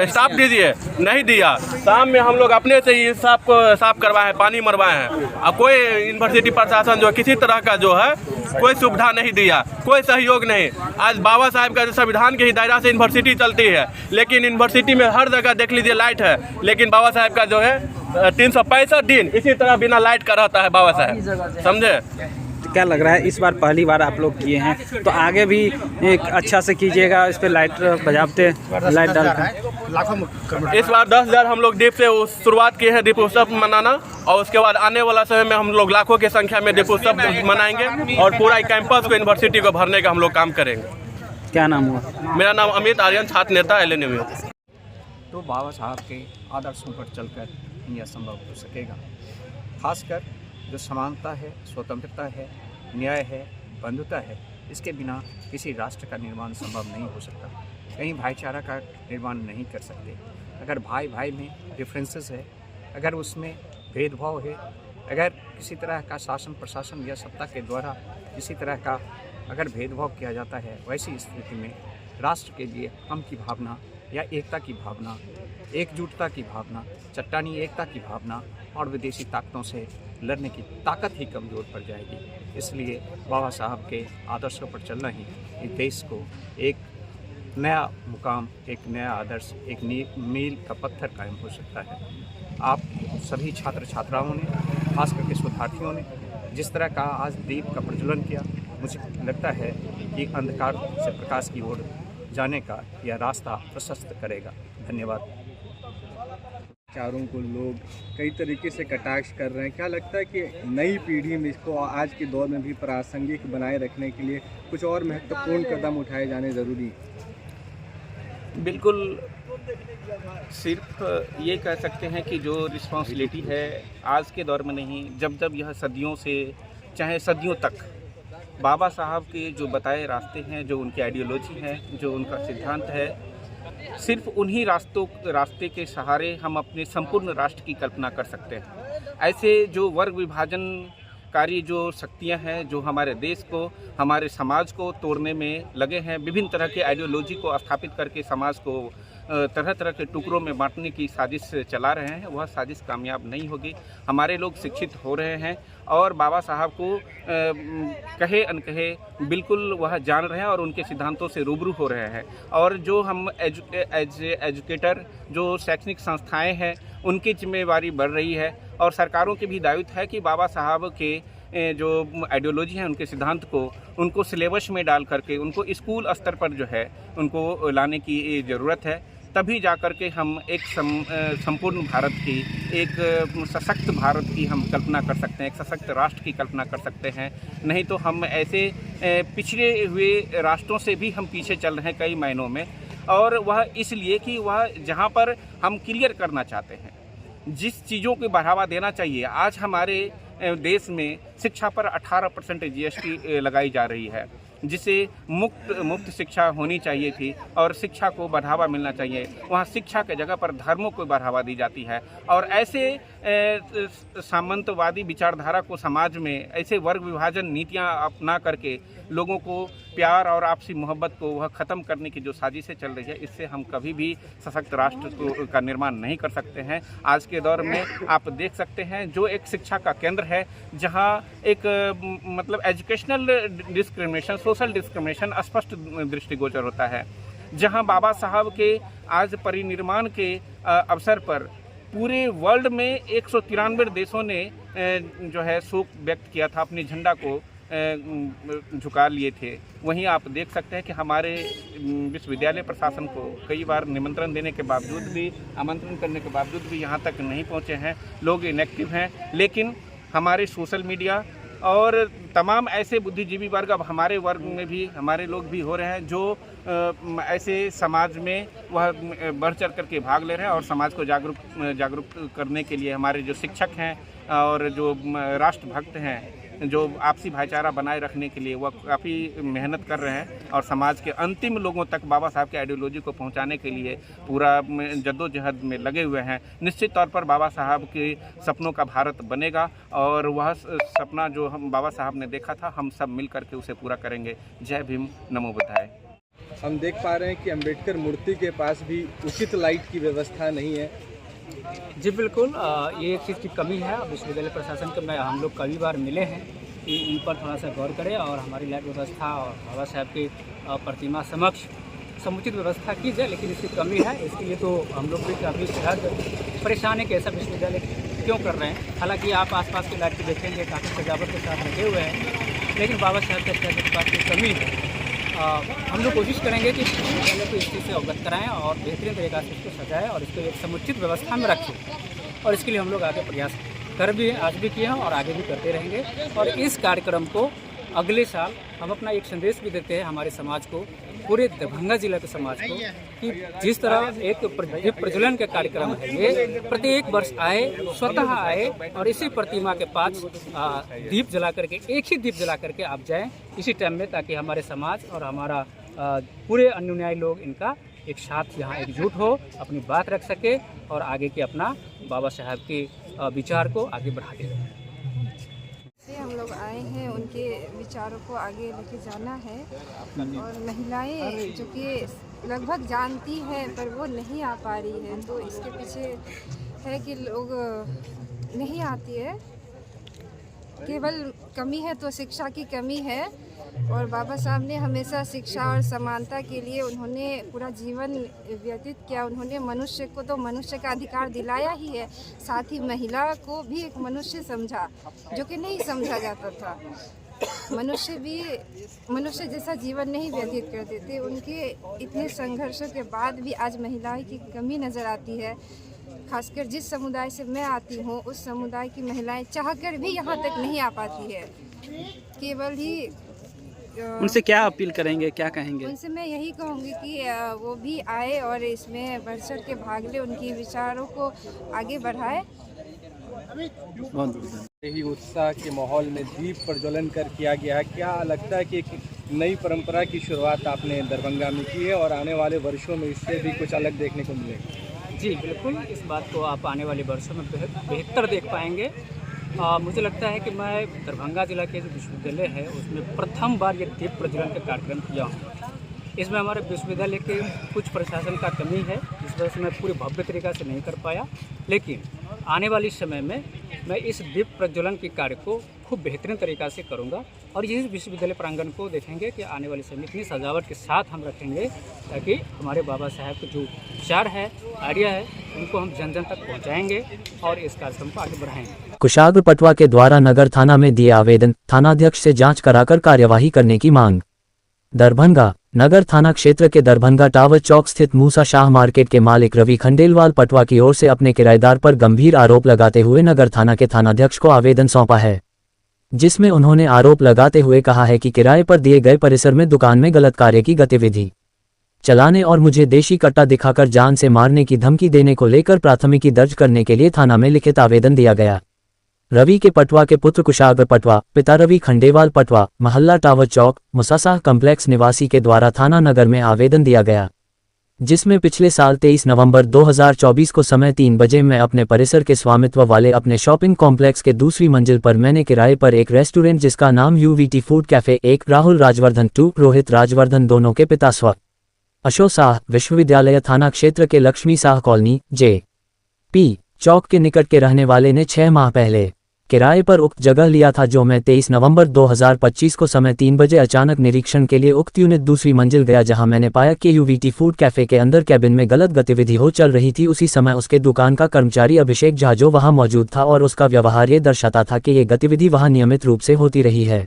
स्टाफ दीजिए, नहीं दिया। शाम में हम लोग अपने से ही साफ करवाए हैं, पानी मरवाए हैं। अब कोई यूनिवर्सिटी प्रशासन जो किसी तरह का जो है कोई सुविधा नहीं दिया, कोई सहयोग नहीं। आज बाबा साहेब का संविधान के ही दायरा से यूनिवर्सिटी चलती है, लेकिन यूनिवर्सिटी में हर जगह देख लीजिए लाइट है, लेकिन बाबा साहेब का जो है 365 दिन इसी तरह बिना लाइट का रहता है बाबा साहेब, समझे? क्या लग रहा है इस बार पहली बार आप लोग किए हैं तो आगे भी एक अच्छा से कीजिएगा, इस पे लाइट बजाते लाइट डालते। इस बार 10,000 हम लोग दीप से शुरुआत किए हैं दीपोत्सव मनाना, और उसके बाद आने वाला समय में हम लोग लाखों की संख्या में दीपोत्सव मनाएंगे और पूरा कैंपस को यूनिवर्सिटी को भरने का हम लोग काम करेंगे। क्या नाम हुआ? मेरा नाम अमित आर्यन, छात्र नेता LNU। तो बाबा साहब के आदर्शों पर चलकर यह संभव हो सकेगा। खासकर जो समानता है, स्वतंत्रता है, न्याय है, बंधुता है, इसके बिना किसी राष्ट्र का निर्माण संभव नहीं हो सकता। कहीं भाईचारा का निर्माण नहीं कर सकते। अगर भाई भाई में डिफरेंसेस है, अगर उसमें भेदभाव है, अगर किसी तरह का शासन प्रशासन या सत्ता के द्वारा किसी तरह का अगर भेदभाव किया जाता है, वैसी स्थिति में राष्ट्र के लिए हम की भावना या एकता की भावना, एकजुटता की भावना, चट्टानी एकता की भावना और विदेशी ताकतों से लड़ने की ताकत ही कमज़ोर पड़ जाएगी। इसलिए बाबा साहब के आदर्शों पर चलना ही इस देश को एक नया मुकाम, एक नया आदर्श, एक मील का पत्थर कायम हो सकता है। आप सभी छात्र छात्राओं ने, खास करके शोधार्थियों ने जिस तरह का आज दीप का प्रज्वलन किया, मुझे लगता है कि अंधकार से प्रकाश की ओर जाने का यह रास्ता प्रशस्त करेगा। धन्यवाद। चारों को लोग कई तरीके से कटाक्ष कर रहे हैं, क्या लगता है कि नई पीढ़ी में इसको आज के दौर में भी प्रासंगिक बनाए रखने के लिए कुछ और महत्वपूर्ण कदम उठाए जाने ज़रूरी? बिल्कुल, सिर्फ ये कह सकते हैं कि जो रिस्पॉन्सिबिलिटी है आज के दौर में नहीं, जब जब यह सदियों से, चाहे सदियों तक बाबा साहब के जो बताए रास्ते हैं, जो उनकी आइडियोलॉजी है, जो उनका सिद्धांत है, सिर्फ उन्हीं रास्ते के सहारे हम अपने संपूर्ण राष्ट्र की कल्पना कर सकते हैं। ऐसे जो वर्ग विभाजनकारी जो शक्तियां हैं, जो हमारे देश को, हमारे समाज को तोड़ने में लगे हैं, विभिन्न तरह के आइडियोलॉजी को स्थापित करके समाज को तरह तरह के टुकड़ों में बांटने की साजिश चला रहे हैं, वह साजिश कामयाब नहीं होगी। हमारे लोग शिक्षित हो रहे हैं और बाबा साहब को कहे अनकहे बिल्कुल वह जान रहे हैं और उनके सिद्धांतों से रूबरू हो रहे हैं। और जो हम एजुकेटर, जो शैक्षणिक संस्थाएं हैं, उनकी जिम्मेवारी बढ़ रही है और सरकारों की भी दायित्व है कि बाबा साहब के जो आइडियोलॉजी है, उनके सिद्धांत को उनको सिलेबस में डाल करके उनको स्कूल स्तर पर जो है उनको लाने की ज़रूरत है। तभी जाकर के हम एक संपूर्ण भारत की, एक सशक्त भारत की हम कल्पना कर सकते हैं, एक सशक्त राष्ट्र की कल्पना कर सकते हैं। नहीं तो हम ऐसे पिछड़े हुए राष्ट्रों से भी हम पीछे चल रहे हैं कई मायनों में। और वह इसलिए कि वह जहाँ पर हम क्लियर करना चाहते हैं, जिस चीज़ों को बढ़ावा देना चाहिए, आज हमारे देश में शिक्षा पर 18% GST लगाई जा रही है, जिसे मुफ्त शिक्षा होनी चाहिए थी और शिक्षा को बढ़ावा मिलना चाहिए। वहाँ शिक्षा के जगह पर धर्मों को बढ़ावा दी जाती है और ऐसे सामंतवादी विचारधारा को समाज में, ऐसे वर्ग विभाजन नीतियाँ अपना करके लोगों को प्यार और आपसी मोहब्बत को वह ख़त्म करने की जो साजिशें चल रही है, इससे हम कभी भी सशक्त राष्ट्र का निर्माण नहीं कर सकते हैं। आज के दौर में आप देख सकते हैं जो एक शिक्षा का केंद्र है, जहां एक मतलब एजुकेशनल डिस्क्रिमिनेशन, सोशल डिस्क्रिमिनेशन स्पष्ट दृष्टिगोचर होता है, जहां बाबा साहब के आज परिनिर्माण के अवसर पर पूरे वर्ल्ड में 193 देशों ने जो है शोक व्यक्त किया था, अपने झंडा को झुका लिए थे। वहीं आप देख सकते हैं कि हमारे विश्वविद्यालय प्रशासन को कई बार निमंत्रण देने के बावजूद भी, आमंत्रण करने के बावजूद भी यहाँ तक नहीं पहुँचे हैं, लोग इनएक्टिव हैं। लेकिन हमारे सोशल मीडिया और तमाम ऐसे बुद्धिजीवी वर्ग, अब हमारे वर्ग में भी हमारे लोग भी हो रहे हैं जो ऐसे समाज में वह बढ़ चढ़ करके भाग ले रहे हैं और समाज को जागरूक करने के लिए हमारे जो शिक्षक हैं और जो राष्ट्रभक्त हैं, जो आपसी भाईचारा बनाए रखने के लिए वह काफ़ी मेहनत कर रहे हैं और समाज के अंतिम लोगों तक बाबा साहब के आइडियोलॉजी को पहुंचाने के लिए पूरा जद्दोजहद में लगे हुए हैं। निश्चित तौर पर बाबा साहब के सपनों का भारत बनेगा और वह सपना जो हम बाबा साहब ने देखा था, हम सब मिल करके उसे पूरा करेंगे। जय भीम, नमो बुद्धाय। हम देख पा रहे हैं कि अंबेडकर मूर्ति के पास भी उचित लाइट की व्यवस्था नहीं है। जी बिल्कुल, ये एक चीज़ की कमी है। विश्वविद्यालय प्रशासन के में हम लोग कई बार मिले हैं कि इन पर थोड़ा सा गौर करें और हमारी लाइट व्यवस्था और बाबा साहब की प्रतिमा समक्ष समुचित व्यवस्था की जाए, लेकिन इसकी कमी है। इसके लिए तो हम लोग भी काफ़ी परेशान है कि ऐसा विश्वविद्यालय क्यों कर रहे हैं। हालांकि आप आसपास की लाइट देखेंगे काफ़ी सजावट के साथ लगे हुए हैं, लेकिन बाबा साहब के स्टैचू की कमी है। हम लोग कोशिश करेंगे कि विश्वविद्यालय को इस चीज़ से अवगत कराएँ और बेहतरीन तरीक़ा से इसको सजाएँ और इसको एक समुचित व्यवस्था में रखें। और इसके लिए हम लोग आगे प्रयास कर भी, आज भी किए हैं और आगे भी करते रहेंगे। और इस कार्यक्रम को अगले साल हम अपना एक संदेश भी देते हैं हमारे समाज को, पूरे दरभंगा जिला के समाज को, कि जिस तरह एक प्रज्वलन का कार्यक्रम है, ये प्रत्येक वर्ष आए, स्वतः आए और इसी प्रतिमा के पास दीप जला करके, एक ही दीप जला करके आप जाएं इसी टाइम में, ताकि हमारे समाज और हमारा पूरे अनुयायी लोग इनका एक साथ यहाँ एकजुट हो, अपनी बात रख सके और आगे के अपना बाबा साहब के विचार को आगे बढ़ाते रहें। हम लोग आए हैं, उनके विचारों को आगे लेके जाना है। और महिलाएं जो कि लगभग जानती हैं पर वो नहीं आ पा रही है, तो इसके पीछे है कि लोग नहीं आती है। केवल कमी है तो शिक्षा की कमी है। और बाबा साहब ने हमेशा शिक्षा और समानता के लिए उन्होंने पूरा जीवन व्यतीत किया। उन्होंने मनुष्य को तो मनुष्य का अधिकार दिलाया ही है, साथ ही महिला को भी एक मनुष्य समझा, जो कि नहीं समझा जाता था। मनुष्य जैसा जीवन नहीं व्यतीत करते थे। उनके इतने संघर्षों के बाद भी आज महिलाएं की कमी नज़र आती है। खासकर जिस समुदाय से मैं आती हूँ, उस समुदाय की महिलाएं चाहकर भी यहाँ तक नहीं आ पाती है। केवल ही उनसे क्या अपील करेंगे, क्या कहेंगे? उनसे मैं यही कहूँगी कि वो भी आए और इसमें बढ़ चढ़ के भाग ले, उनकी विचारों को आगे बढ़ाए यही उत्साह के माहौल में दीप प्रज्वलन कर किया गया है। क्या लगता है कि एक नई परंपरा की शुरुआत आपने दरभंगा में की है और आने वाले वर्षों में इससे भी कुछ अलग देखने को मिलेगा? जी बिल्कुल, इस बात को आप आने वाले वर्षों में बेहतर देख पाएंगे। मुझे लगता है कि मैं दरभंगा जिला के जो विश्वविद्यालय है उसमें प्रथम बार ये दीप प्रज्वलन का कार्यक्रम किया हूँ। इसमें हमारे विश्वविद्यालय के कुछ प्रशासन का कमी है, इस वजह से मैं पूरे भव्य तरीक़ा से नहीं कर पाया, लेकिन आने वाले समय में मैं इस दीप प्रज्वलन के कार्य को खूब बेहतरीन तरीक़ा से करूंगा और इस विश्वविद्यालय प्रांगण को देखेंगे कि आने वाले समय इतनी सजावट के साथ हम रखेंगे ताकि हमारे बाबा साहब के जो विचार है, आइडिया है, उनको हम जन जन तक पहुँचाएँगे और इस कार्यक्रम को आगे बढ़ाएँगे। कुशाग्र पटवा के द्वारा नगर थाना में दिए आवेदन, थानाध्यक्ष से जाँच कराकर कार्यवाही करने की मांग। दरभंगा नगर थाना क्षेत्र के दरभंगा टावर चौक स्थित मूसा शाह मार्केट के मालिक रवि खंडेलवाल पटवा की ओर से अपने किराएदार पर गंभीर आरोप लगाते हुए नगर थाना के थानाध्यक्ष को आवेदन सौंपा है, जिसमें उन्होंने आरोप लगाते हुए कहा है कि किराए पर दिए गए परिसर में दुकान में गलत कार्य की गतिविधि चलाने और मुझे देशी कट्टा दिखाकर जान से मारने की धमकी देने को लेकर प्राथमिकी दर्ज करने के लिए थाना में लिखित आवेदन दिया गया। रवि के पटवा के पुत्र कुशाग्र पटवा, पिता रवि खंडेवाल पटवा, मोहल्ला टावर चौक, मुसासाह कम्प्लेक्स निवासी के द्वारा थाना नगर में आवेदन दिया गया, जिसमें पिछले साल 23 नवंबर 2024 को समय 3 बजे मैं अपने परिसर के स्वामित्व वाले अपने शॉपिंग कॉम्प्लेक्स के दूसरी मंजिल पर मैंने किराए पर एक रेस्टोरेंट जिसका नाम UVT food cafe 1 Rahul Rajvardhan 2 Rohit Rajvardhan दोनों के पिता स्व अशोक शाह विश्वविद्यालय थाना क्षेत्र के लक्ष्मी शाह कॉलोनी JP चौक के निकट के रहने वाले ने 6 माह पहले किराए पर उक्त जगह लिया था, जो मैं 23 नवंबर 2025 को समय 3 बजे अचानक निरीक्षण के लिए उक्त यूनिट दूसरी मंजिल गया, जहां मैंने पाया कि UVT फूड कैफे के अंदर कैबिन में गलत गतिविधि हो चल रही थी। उसी समय उसके दुकान का कर्मचारी अभिषेक झा जो वहां मौजूद था और उसका व्यवहार ये दर्शाता था कि ये गतिविधि वहां नियमित रूप से होती रही है।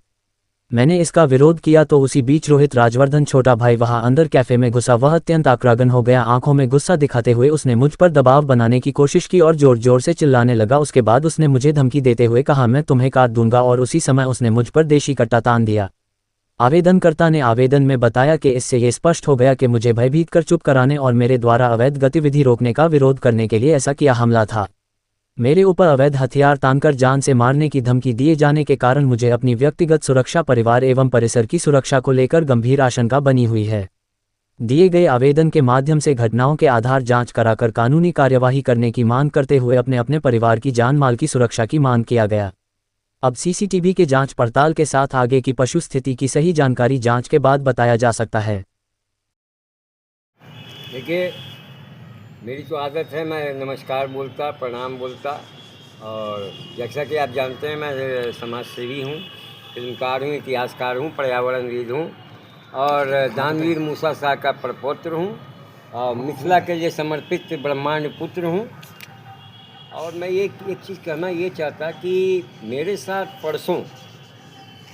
मैंने इसका विरोध किया तो उसी बीच रोहित राजवर्धन छोटा भाई वहां अंदर कैफे में घुसा। वह अत्यंत आक्रामक हो गया, आंखों में गुस्सा दिखाते हुए उसने मुझ पर दबाव बनाने की कोशिश की और जोर जोर से चिल्लाने लगा। उसके बाद उसने मुझे धमकी देते हुए कहा मैं तुम्हें काट दूंगा और उसी समय उसने मुझ पर देशी कट्टा तान दिया। आवेदनकर्ता ने आवेदन में बताया कि इससे ये स्पष्ट हो गया कि मुझे भयभीत कर चुप कराने और मेरे द्वारा अवैध गतिविधि रोकने का विरोध करने के लिए ऐसा किया हमला था। मेरे ऊपर अवैध हथियार तानकर जान से मारने की धमकी दिए जाने के कारण मुझे अपनी व्यक्तिगत सुरक्षा, परिवार एवं परिसर की सुरक्षा को लेकर गंभीर आशंका बनी हुई है। दिए गए आवेदन के माध्यम से घटनाओं के आधार जांच कराकर कानूनी कार्यवाही करने की मांग करते हुए अपने अपने परिवार की जान माल की सुरक्षा की मांग किया गया। अब CCTV के जांच पड़ताल के साथ आगे की पशु स्थिति की सही जानकारी जांच के बाद बताया जा सकता है। देखिए, मेरी तो आदत है मैं नमस्कार बोलता, प्रणाम बोलता, और जैसा कि आप जानते हैं मैं समाज सेवी हूँ, फिल्मकार हूँ, इतिहासकार हूँ, पर्यावरणविद हूँ और दानवीर मूसा शाह का प्रपौत्र हूँ और मिथिला के लिए समर्पित ब्रह्मांड पुत्र हूँ। और मैं एक चीज़ कहना ये चाहता कि मेरे साथ परसों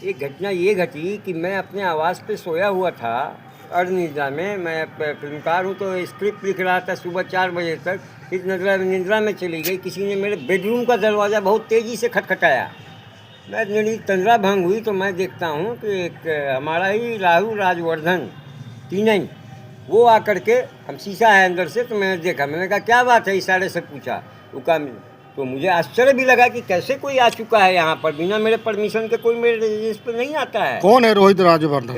एक घटना ये घटी कि मैं अपने आवास पे सोया हुआ था अर्धनिद्रा में। मैं फिल्मकार हूँ तो स्क्रिप्ट लिख रहा था सुबह 4 बजे तक, फिर निद्रा में चली गई। किसी ने मेरे बेडरूम का दरवाज़ा बहुत तेज़ी से खटखटाया। मैं मेरी तंद्रा भंग हुई तो मैं देखता हूँ कि एक हमारा ही राहुल राजवर्धन तीन वो आकर के, हम शीशा है अंदर से, तो मैंने देखा, मैंने कहा क्या बात है, इशारे से पूछा उका। तो मुझे आश्चर्य भी लगा कि कैसे कोई आ चुका है यहाँ पर बिना मेरे परमिशन के। कोई मेरे रेजिडेंस पर नहीं आता है। कौन है रोहित राजवर्धन?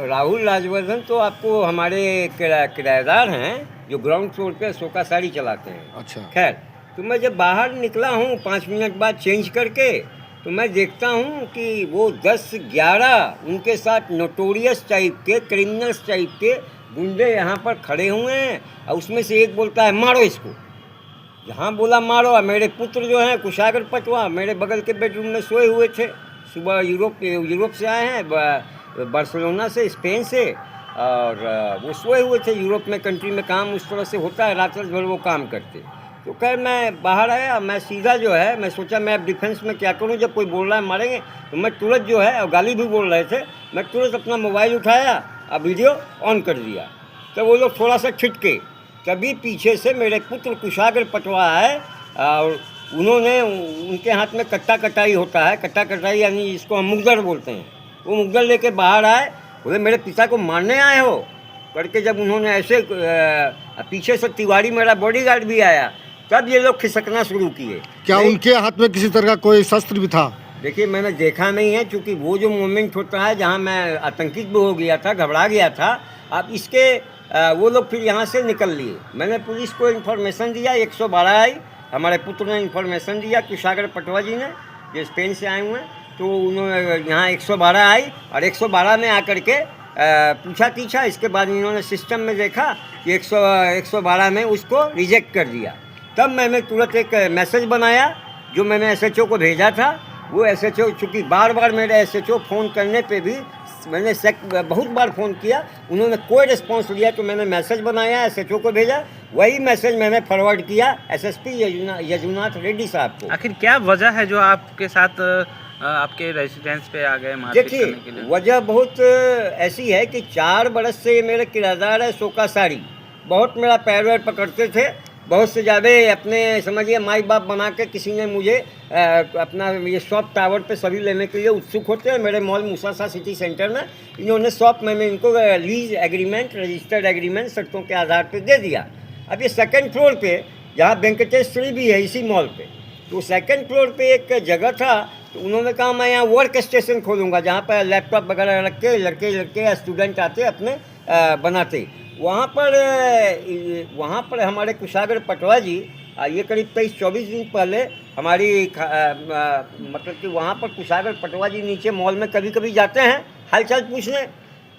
राहुल राजवर्धन तो आपको हमारे किराएदार हैं जो ग्राउंड फ्लोर पे अशोका साड़ी चलाते हैं। अच्छा। खैर, तो मैं जब बाहर निकला हूँ 5 मिनट बाद चेंज करके, तो मैं देखता हूँ कि वो 10-11 उनके साथ नोटोरियस टाइप के, क्रिमिनल्स टाइप के गुंडे यहाँ पर खड़े हुए हैं। और उसमें से एक बोलता है मारो इसको। जहाँ बोला मारो, मेरे पुत्र जो हैं कुशाग्र पटवा मेरे बगल के बेडरूम में सोए हुए थे। सुबह यूरोप से आए हैं, बार्सिलोना से, स्पेन से, और वो सोए हुए थे। यूरोप में कंट्री में काम उस तरह से होता है, रात भर वो काम करते। तो खैर मैं बाहर आया, मैं सीधा जो है, मैं सोचा मैं अब डिफेंस में क्या करूं, जब कोई बोल रहा है मारेंगे, तो मैं तुरंत जो है, और गाली भी बोल रहे थे, मैं तुरंत अपना मोबाइल उठाया और वीडियो ऑन कर दिया। तो वो लोग थोड़ा सा छिटके, तभी पीछे से मेरे पुत्र कुशाग्र पटवा है और उन्होंने, उनके हाथ में कट्टा कटाई होता है, कट्टा कटाई यानी इसको हम मुगदर बोलते हैं, वो मुगदर लेके बाहर आए। बोले मेरे पिता को मारने आए हो करके। जब उन्होंने ऐसे, पीछे से तिवारी मेरा बॉडीगार्ड भी आया, तब ये लोग खिसकना शुरू किए। क्या उनके हाथ में किसी तरह का कोई शस्त्र भी था? देखिए मैंने देखा नहीं है, क्योंकि वो जो मोमेंट होता है जहाँ मैं आतंकित भी हो गया था, घबरा गया था। अब इसके वो लोग फिर यहाँ से निकल लिए। मैंने पुलिस को इन्फॉर्मेशन दिया, 112 आई, हमारे पुत्र ने इन्फॉर्मेशन दिया, कुशागर पटवा जी ने, जो स्पेन से आए हुए हैं, तो उन्होंने यहाँ 112 आई और 112 में आकर के पूछा तीछा। इसके बाद इन्होंने सिस्टम में देखा कि 112 में उसको रिजेक्ट कर दिया। तब मैंने तुरंत एक मैसेज बनाया जो मैंने SHO को भेजा था। वो SHO, चूँकि बार बार मेरे SHO फ़ोन करने पे भी मैंने बहुत बार फ़ोन किया, उन्होंने कोई रिस्पॉन्स लिया, तो मैंने मैसेज बनाया, SHO को भेजा। वही मैसेज मैंने फॉरवर्ड किया SSP यजुनाथ रेड्डी साहब को। आखिर क्या वजह है जो आपके साथ आपके रेजिडेंस पे आ गए मारपीट करने के लिए? देखिए वजह बहुत ऐसी है कि 4 बरस से ये मेरे किराएदार है शोका साड़ी, बहुत मेरा पैर वैर पकड़ते थे, बहुत से ज़्यादा अपने समझिए माई बाप बना के किसी ने मुझे अपना ये शॉप टावर पे सभी लेने के लिए उत्सुक होते हैं। मेरे मॉल मूसासा सिटी सेंटर में इन्होंने शॉप मैंने इनको लीज एग्रीमेंट, रजिस्टर्ड एग्रीमेंट शर्तों के आधार पे दे दिया। अब ये 2nd फ्लोर पे, जहाँ वेंकटेश्वरी भी है इसी मॉल पे, तो 2nd फ्लोर पे एक जगह था, तो उन्होंने कहा मैं यहाँ वर्क स्टेशन खोलूँगा जहाँ पर लैपटॉप वगैरह रख के लड़के स्टूडेंट आते अपने बनाते। वहाँ पर हमारे कुशागर पटवा जी ये करीब 23-24 दिन पहले हमारी मतलब कि वहाँ पर कुशागर पटवा जी नीचे मॉल में कभी कभी जाते हैं हालचाल पूछने।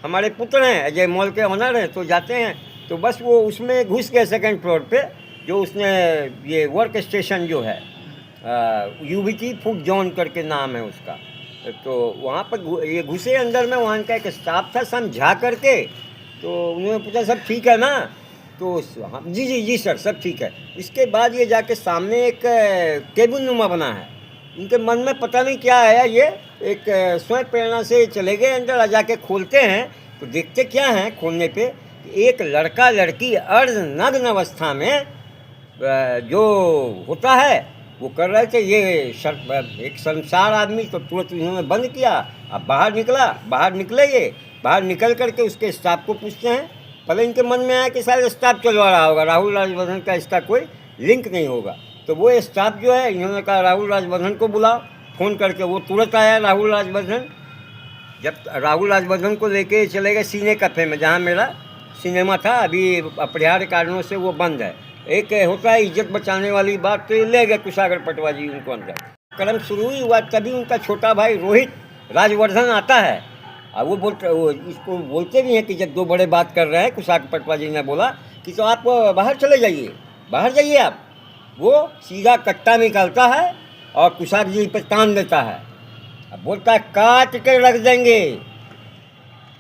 हमारे पुत्र हैं, अजय मॉल के ऑनर हैं, तो जाते हैं। तो बस वो उसमें घुस गए 2nd फ्लोर पे, जो उसने ये वर्क स्टेशन जो है UVT फूड जोन करके नाम है उसका, तो वहाँ पर ये घुसे अंदर में। वहाँ का एक स्टाफ था, समझा करके, तो उन्होंने पूछा सब ठीक है ना, तो हाँ जी सर सब ठीक है। इसके बाद ये जाके सामने एक केबिन नुमा बना है, इनके मन में पता नहीं क्या आया, ये एक स्वयं प्रेरणा से चले गए अंदर। जाके खोलते हैं तो देखते क्या है, खोलने पे एक लड़का लड़की अर्धनग्न अवस्था में जो होता है वो कर रहे थे। ये एक शर्मसार आदमी, तो तुरंत इन्होंने बंद किया। अब बाहर निकले, ये बाहर निकल करके उसके स्टाफ को पूछते हैं। पहले इनके मन में आया कि शायद स्टाफ चलवा रहा होगा, राहुल राजवर्धन का इसका कोई लिंक नहीं होगा। तो वो स्टाफ जो है, इन्होंने कहा राहुल राजवर्धन को बुलाओ, फ़ोन करके वो तुरंत आया राहुल राजवर्धन। जब राहुल राजवर्धन को लेके चले गए सीने कैफे में, जहाँ मेरा सिनेमा था, अभी अपरिहार्य कारणों से वो बंद है। एक होता है इज्जत बचाने वाली बात, तो ये ले गए कुशागर पटवा जी उनको अंदर। क्रम शुरू ही हुआ, तभी उनका छोटा भाई रोहित राजवर्धन आता है। और वो इसको बोलते भी हैं कि जब 2 बड़े बात कर रहे हैं, कुशागर पटवा जी ने बोला कि तो आप बाहर चले जाइए, बाहर जाइए आप। वो सीधा कट्टा निकालता है और कुशागर जी पर तान देता है। अब बोलता है काट के रख देंगे।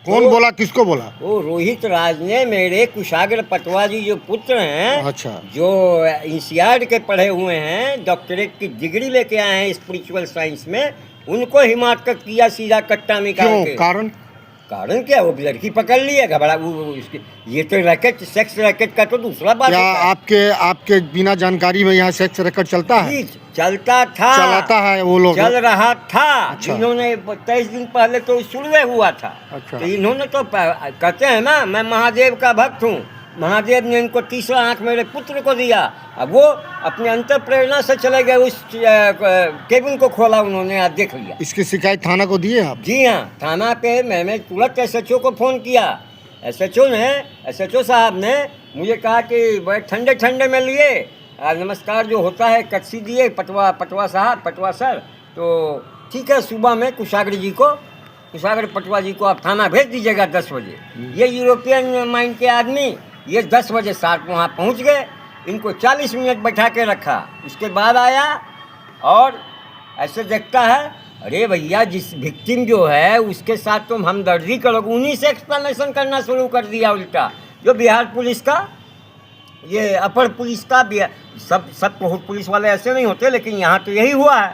कौन बोला, किसको बोला? वो रोहित राज ने, मेरे कुशागर पटवा जी जो पुत्र हैं, अच्छा, जो इंसियाड के पढ़े हुए हैं, डॉक्टरेट की डिग्री लेके आए हैं स्पिरिचुअल साइंस में, उनको हिमाकत किया सीधा कट्टा निकाल के। कारण क्या, वो लड़की पकड़ ली है, घबरा उसके। ये तो रैकेट, सेक्स रैकेट का तो दूसरा बात है। आपके बिना जानकारी में यहाँ सेक्स रैकेट चलता है? चलता था, चलाता है वो लोग, चल रहा था। अच्छा। इन्होंने 23 दिन पहले तो शुरू हुआ था। अच्छा। तो इन्होंने तो कहते हैं ना, मैं महादेव का भक्त हूँ, महादेव ने इनको तीसरा आंख मेरे पुत्र को दिया। अब वो अपने अंतर प्रेरणा से चले गए, उस केबिन को खोला उन्होंने, आज देख लिया। इसकी शिकायत थाना को दिए आप? जी हाँ, थाना पे मैंने तुरंत SHO को फ़ोन किया। SHO साहब ने मुझे कहा कि बड़े ठंडे ठंडे में लिए, नमस्कार जो होता है कच्ची दिए पटवा साहब, पटवा सर। तो ठीक है, सुबह में कुशागर पटवा जी को आप थाना भेज दीजिएगा 10 बजे। ये यूरोपियन माइंड के आदमी, ये 10 बजे साथ वहाँ पहुँच गए। इनको 40 मिनट बैठा के रखा। उसके बाद आया और ऐसे देखता है, अरे भैया जिस विक्टिम जो है उसके साथ तुम हमदर्दी करोगे, उन्हीं से एक्सप्लेनेशन करना शुरू कर दिया उल्टा। जो बिहार पुलिस का, ये अपर पुलिस का, सब पुलिस वाले ऐसे नहीं होते, लेकिन यहाँ तो यही हुआ है।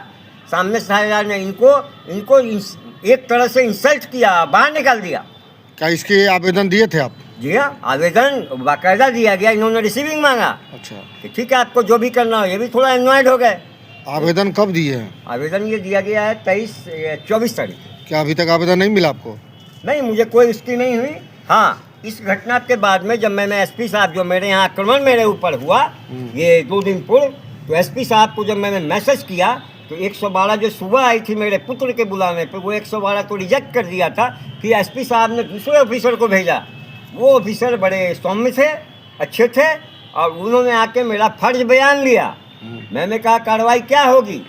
सामने साहेब ने इनको एक तरह से इंसल्ट किया, बाहर निकाल दिया। क्या इसके आवेदन दिए थे आप? जी हाँ, आवेदन बाकायदा दिया गया। इन्होंने रिसीविंग मांगा। अच्छा, ठीक है, आपको जो भी करना हो। ये भी थोड़ा एनॉयड हो गए। आवेदन कब दिए हैं? आवेदन ये दिया गया है 24 तारीख। क्या अभी तक आवेदन नहीं मिला आपको? नहीं, मुझे कोई उसकी नहीं हुई। हाँ, इस घटना के बाद में जब मैंने एसपी साहब, जो मेरे यहाँ आक्रमण मेरे ऊपर हुआ ये 2 दिन पूर्व, तो एसपी साहब को जब मैंने मैसेज किया तो 112 जो सुबह आई थी मेरे पुत्र के बुलाने पे, वो 112 तो रिजेक्ट कर दिया था। फिर एसपी साहब ने दूसरे ऑफिसर को भेजा। वो ऑफिसर बड़े सौम्य थे, अच्छे थे, और उन्होंने आके मेरा फर्ज बयान लिया। मैंने कहा कार्रवाई क्या होगी?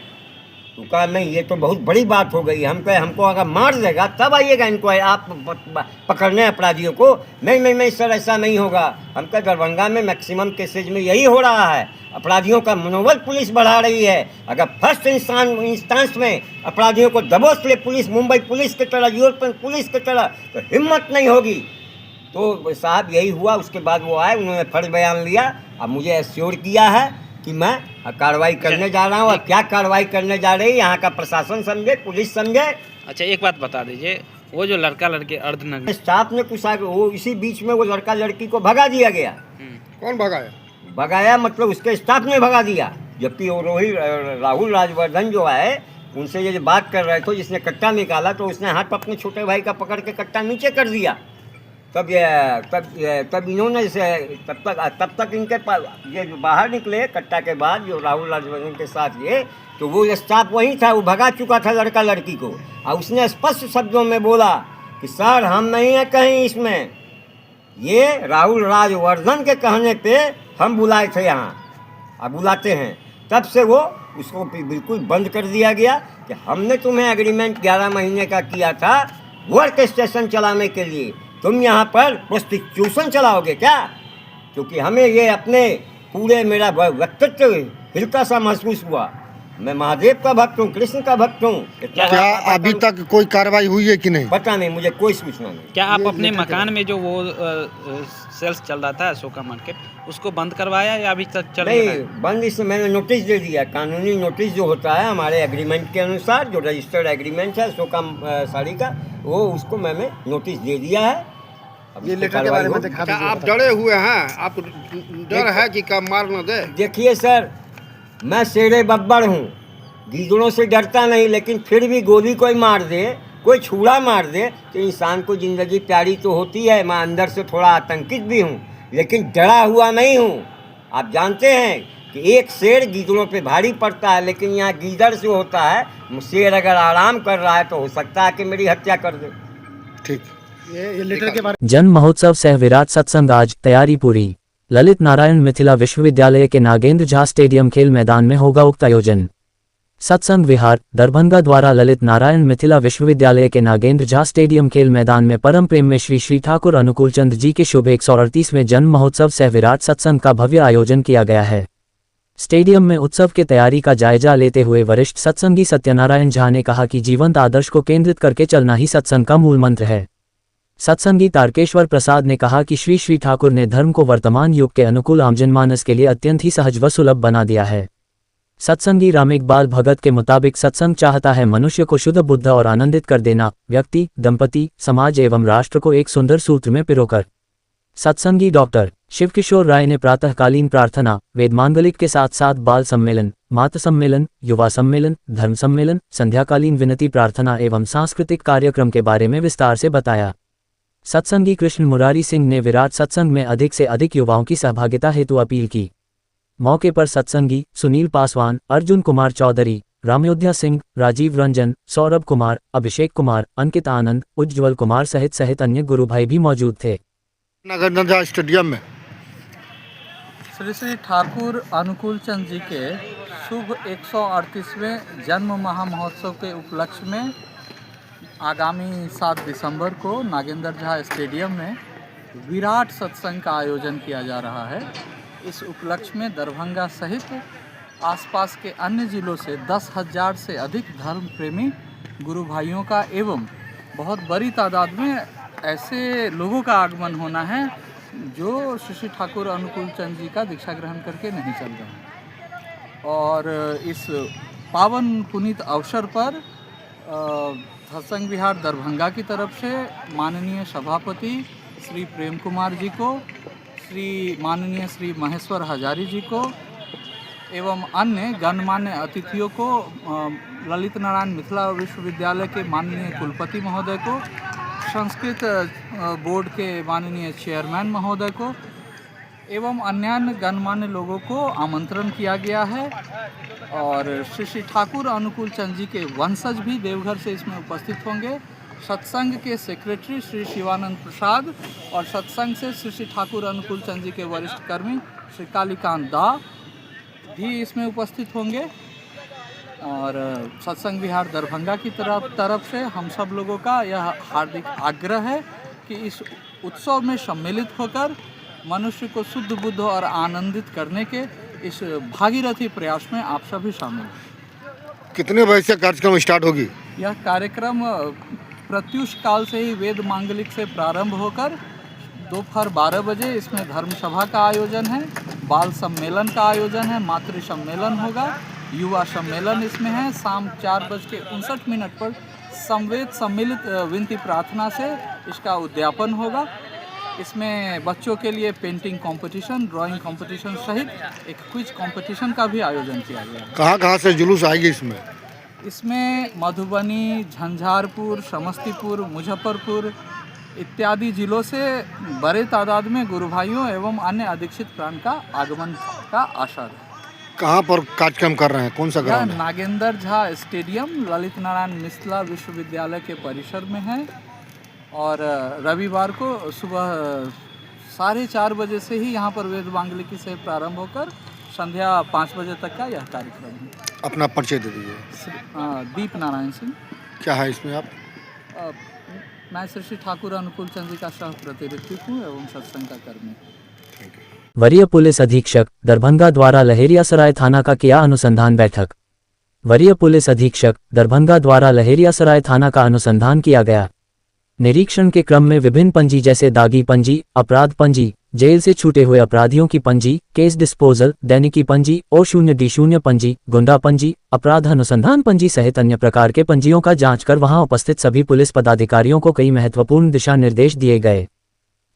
तो कहा नहीं, ये तो बहुत बड़ी बात हो गई। हम कहे हमको अगर मार देगा तब आइएगा इनको आप पकड़ने अपराधियों को। नहीं सर, ऐसा नहीं होगा। हम कहे दरभंगा में मैक्सिमम केसेज में यही हो रहा है, अपराधियों का मनोबल पुलिस बढ़ा रही है। अगर फर्स्ट इंस्टांस में अपराधियों को दबोच ले पुलिस, मुंबई पुलिस की तरह, यूरोपियन पुलिस की तरह, तो हिम्मत नहीं होगी। तो साहब यही हुआ। उसके बाद वो आए, उन्होंने फर्ज बयान लिया। अब मुझे एश्योर किया है कि मैं कार्रवाई करने जा रहा हूँ। और क्या कार्रवाई करने जा रही है यहाँ का प्रशासन समझे, पुलिस समझे। अच्छा, एक बात बता दीजिए, वो जो लड़का लड़के अर्धनग्न स्टाफ ने कुछ आगे, वो इसी बीच में वो लड़का लड़की को भगा दिया गया। कौन भगाया? भगाया मतलब उसके स्टाफ ने भगा दिया। जबकि वो राहुल राजवर्धन जो है, उनसे ये बात कर रहे थे, जिसने कट्टा निकाला, तो उसने हाथ अपने छोटे भाई का पकड़ के कट्टा नीचे कर दिया। तब इन्होंने तब तक इनके पास ये बाहर निकले कट्टा के बाद, जो राहुल राजवर्धन के साथ ये, तो वो स्टाफ वहीं था, वो भगा चुका था लड़का लड़की को। और उसने स्पष्ट शब्दों में बोला कि सर हम नहीं हैं कहीं इसमें, ये राहुल राजवर्धन के कहने पे हम बुलाए थे यहाँ, अब बुलाते हैं। तब से वो उसको बिल्कुल बंद कर दिया गया कि हमने तुम्हें एग्रीमेंट 11 महीने का किया था वर्क स्टेशन चलाने के लिए, तुम यहाँ पर प्रोस्टिट्यूशन चलाओगे क्या? क्योंकि हमें ये अपने पूरे मेरा व्यक्तित्व हिलता सा महसूस हुआ। मैं महादेव का भक्त हूँ, कृष्ण का भक्त हूँ। क्या अभी तक कोई कार्रवाई हुई है कि नहीं? पता नहीं, मुझे कोई सूचना नहीं। क्या आप अपने मकान में जो वो सेल्स चल रहा था अशोका मार्केट, उसको बंद करवाया या अभी तक चल रहा है? नहीं, बंद इसमें मैंने नोटिस दे दिया। कानूनी नोटिस जो होता है हमारे एग्रीमेंट के अनुसार, जो रजिस्टर्ड एग्रीमेंट है अशोका साड़ी का, वो उसको मैंने नोटिस दे दिया है। ये लेटर के बारे में दिखा दीजिए। आप डरे हुए हैं? आप डर है कि कब मार न दे? देखिए सर, मैं शेरे बब्बर हूँ, गीदड़ों से डरता नहीं, लेकिन फिर भी गोली कोई मार दे, कोई छुरा मार दे, तो इंसान को ज़िंदगी प्यारी तो होती है। मैं अंदर से थोड़ा आतंकित भी हूँ, लेकिन डरा हुआ नहीं हूँ। आप जानते हैं कि एक शेर गीदड़ों पे भारी पड़ता है, लेकिन यहाँ गीदड़ जो होता है, शेर अगर आराम कर रहा है तो हो सकता है कि मेरी हत्या कर दे। ठीक, ये लेटर के बारे। जन्म महोत्सव सह विराट सत्संग आज तैयारी पूरी। ललित नारायण मिथिला विश्वविद्यालय के नागेंद्र झा स्टेडियम खेल मैदान में होगा उक्त आयोजन। सत्संग विहार दरभंगा द्वारा ललित नारायण मिथिला विश्वविद्यालय के नागेंद्र झा स्टेडियम खेल मैदान में परम प्रेम में श्री श्री ठाकुर अनुकूल चंद जी के शुभ 138वें जन्म महोत्सव सह विराट सत्संग का भव्य आयोजन किया गया है। स्टेडियम में उत्सव के तैयारी का जायजा लेते हुए वरिष्ठ सत्संगी सत्यनारायण झा ने कहा कि जीवंत आदर्श को केंद्रित करके चलना ही सत्संग का मूल मंत्र है। सत्संगी तारकेश्वर प्रसाद ने कहा कि श्री श्री ठाकुर ने धर्म को वर्तमान युग के अनुकूल आमजनमानस के लिए अत्यंत ही सहज व सुलभ बना दिया है। सत्संगी राम इकबाल भगत के मुताबिक सत्संग चाहता है मनुष्य को शुद्ध बुद्ध और आनंदित कर देना, व्यक्ति, दंपति, समाज एवं राष्ट्र को एक सुंदर सूत्र में पिरोकर। सत्संगी डॉक्टर शिवकिशोर राय ने प्रातःकालीन प्रार्थना, वेदमांगलिक के साथ साथ बाल सम्मेलन, मातृ सम्मेलन, युवा सम्मेलन, धर्म सम्मेलन, संध्याकालीन विनती प्रार्थना एवं सांस्कृतिक कार्यक्रम के बारे में विस्तार से बताया। सत्संगी कृष्ण मुरारी सिंह ने विराट सत्संग में अधिक से अधिक युवाओं की सहभागिता हेतु अपील की। मौके पर सत्संगी सुनील पासवान, अर्जुन कुमार चौधरी, रामयोध्या सिंह, राजीव रंजन, सौरभ कुमार, अभिषेक कुमार, अंकित आनंद, उज्ज्वल कुमार सहित अन्य गुरु भाई भी मौजूद थे। नागेंद्र झा स्टेडियम में श्री श्री ठाकुर अनुकूल चंद जी के शुभ 138वें जन्म महामहोत्सव के उपलक्ष्य में आगामी 7 दिसंबर को नागेंद्र झा स्टेडियम में विराट सत्संग का आयोजन किया जा रहा है। इस उपलक्ष्य में दरभंगा सहित आसपास के अन्य जिलों से 10,000 से अधिक धर्म प्रेमी गुरु भाइयों का एवं बहुत बड़ी तादाद में ऐसे लोगों का आगमन होना है जो श्री श्री ठाकुर अनुकूल चंद जी का दीक्षा ग्रहण करके नहीं चल रहे। और इस पावन पुनीत अवसर पर सत्संग विहार दरभंगा की तरफ से माननीय सभापति श्री प्रेम कुमार जी को, माननीय श्री महेश्वर हजारी जी को एवं अन्य गणमान्य अतिथियों को, ललित नारायण मिथिला विश्वविद्यालय के माननीय कुलपति महोदय को, संस्कृत बोर्ड के माननीय चेयरमैन महोदय को एवं अन्य गणमान्य लोगों को आमंत्रण किया गया है और श्री श्री ठाकुर अनुकूल चंद जी के वंशज भी देवघर से इसमें उपस्थित होंगे। सत्संग के सेक्रेटरी श्री शिवानंद प्रसाद और सत्संग से श्री श्री ठाकुर अनुकूल चंद जी के वरिष्ठ कर्मी श्री कालीकांत दा भी इसमें उपस्थित होंगे। और सत्संग विहार दरभंगा की तरफ से हम सब लोगों का यह हार्दिक आग्रह है कि इस उत्सव में सम्मिलित होकर मनुष्य को शुद्ध बुद्ध और आनंदित करने के इस भागीरथी प्रयास में आप सभी शामिल हैं। कितने बजे से कार्यक्रम स्टार्ट होगी? यह कार्यक्रम प्रत्युष काल से ही वेद मांगलिक से प्रारंभ होकर दोपहर 12 बजे इसमें धर्म सभा का आयोजन है, बाल सम्मेलन का आयोजन है, मातृ सम्मेलन होगा, युवा सम्मेलन इसमें है। शाम 4:59 पर संवेद सम्मिलित विनती प्रार्थना से इसका उद्यापन होगा। इसमें बच्चों के लिए पेंटिंग कंपटीशन, ड्राइंग कंपटीशन सहित एक क्विज कंपटीशन का भी आयोजन किया गया है। कहाँ से जुलूस आएगी इसमें? इसमें मधुबनी, झंझारपुर, समस्तीपुर, मुजफ्फरपुर इत्यादि जिलों से बड़े तादाद में गुरु भाइयों एवं अन्य अधीक्षित प्राण का आगमन का आशा है। कहाँ पर कार्यक्रम कर रहे हैं? कौन सा ग्राउंड है? नागेंद्र झा स्टेडियम ललित नारायण मिश्रा विश्वविद्यालय के परिसर में है और रविवार को सुबह 4:30 बजे से ही यहाँ पर वेद मांगलिकी से प्रारंभ होकर संध्या 5 बजे तक का यह कार्यक्रम है। अपना परिचय दे दीजिए। दीप नारायण सिंह। क्या है इसमें आप? मैं श्री ठाकुर अनुकूल चंद जी का सह प्रतिनिधि हूँ एवं सत्संग का कर्मी। वरीय पुलिस अधीक्षक दरभंगा द्वारा लहेरियासराय थाना का किया अनुसंधान बैठक। वरीय पुलिस अधीक्षक दरभंगा द्वारा लहेरियासराय थाना का अनुसंधान किया गया। निरीक्षण के क्रम में विभिन्न पंजी जैसे दागी पंजी, अपराध पंजी, जेल से छूटे हुए अपराधियों की पंजी, केस डिस्पोजल, दैनिकी पंजी, O0D0 पंजी, गुंडा पंजी, अपराध अनुसंधान पंजी सहित अन्य प्रकार के पंजियों का जांच कर वहां उपस्थित सभी पुलिस पदाधिकारियों को कई महत्वपूर्ण दिशा निर्देश दिए गए।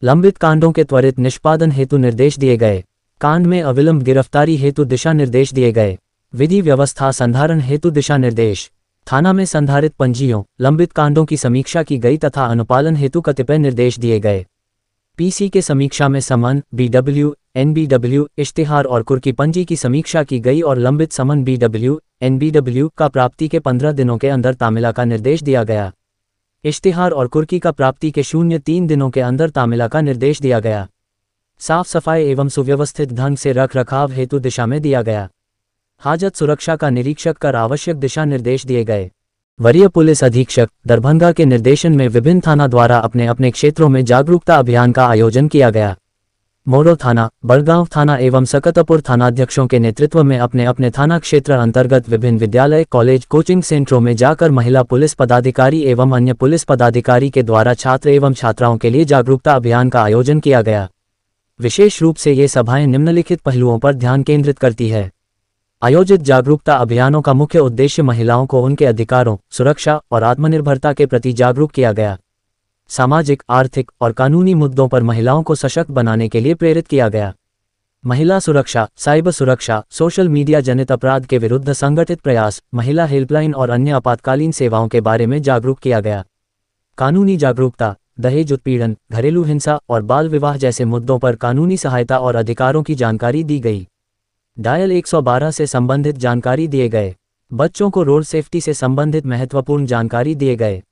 लंबित कांडों के त्वरित निष्पादन हेतु निर्देश दिए गए। कांड में अविलंब गिरफ्तारी हेतु दिशा निर्देश दिए गए। विधि व्यवस्था संधारण हेतु दिशा निर्देश। थाना में संधारित पंजियों, लंबित कांडों की समीक्षा की गई तथा अनुपालन हेतु कतिपय निर्देश दिए गए। पीसी के समीक्षा में समन, BW, NBW, इश्तिहार और कुर्की पंजी की समीक्षा की गई और लंबित समन BW, NBW का प्राप्ति के 15 दिनों के अंदर तामिला का निर्देश दिया गया। इश्तिहार और कुर्की का प्राप्ति के 0-3 दिनों के अंदर तामिला का निर्देश दिया गया। साफ सफाई एवं सुव्यवस्थित ढंग से रख रखाव हेतु दिशा में दिया गया। हाजत सुरक्षा का निरीक्षक कर आवश्यक दिशा निर्देश दिए गए। वरीय पुलिस अधीक्षक दरभंगा के निर्देशन में विभिन्न थाना द्वारा अपने अपने क्षेत्रों में जागरूकता अभियान का आयोजन किया गया। मोरो थाना, बड़गांव थाना एवं सकतपुर थानाध्यक्षों के नेतृत्व में अपने अपने थाना क्षेत्र अंतर्गत विभिन्न विद्यालय, कॉलेज, कोचिंग सेंटरों में जाकर महिला पुलिस पदाधिकारी एवं अन्य पुलिस पदाधिकारी के द्वारा छात्र एवं छात्राओं के लिए जागरूकता अभियान का आयोजन किया गया। विशेष रूप से ये सभाएं निम्नलिखित पहलुओं पर ध्यान केंद्रित करती है। आयोजित जागरूकता अभियानों का मुख्य उद्देश्य महिलाओं को उनके अधिकारों, सुरक्षा और आत्मनिर्भरता के प्रति जागरूक किया गया। सामाजिक, आर्थिक और कानूनी मुद्दों पर महिलाओं को सशक्त बनाने के लिए प्रेरित किया गया। महिला सुरक्षा, साइबर सुरक्षा, सोशल मीडिया जनित अपराध के विरुद्ध संगठित प्रयास, महिला हेल्पलाइन और अन्य आपातकालीन सेवाओं के बारे में जागरूक किया गया। कानूनी जागरूकता, दहेज उत्पीड़न, घरेलू हिंसा और बाल विवाह जैसे मुद्दों पर कानूनी सहायता और अधिकारों की जानकारी दी गई। डायल 112 से संबंधित जानकारी दिए गए। बच्चों को रोड सेफ्टी से संबंधित महत्वपूर्ण जानकारी दिए गए।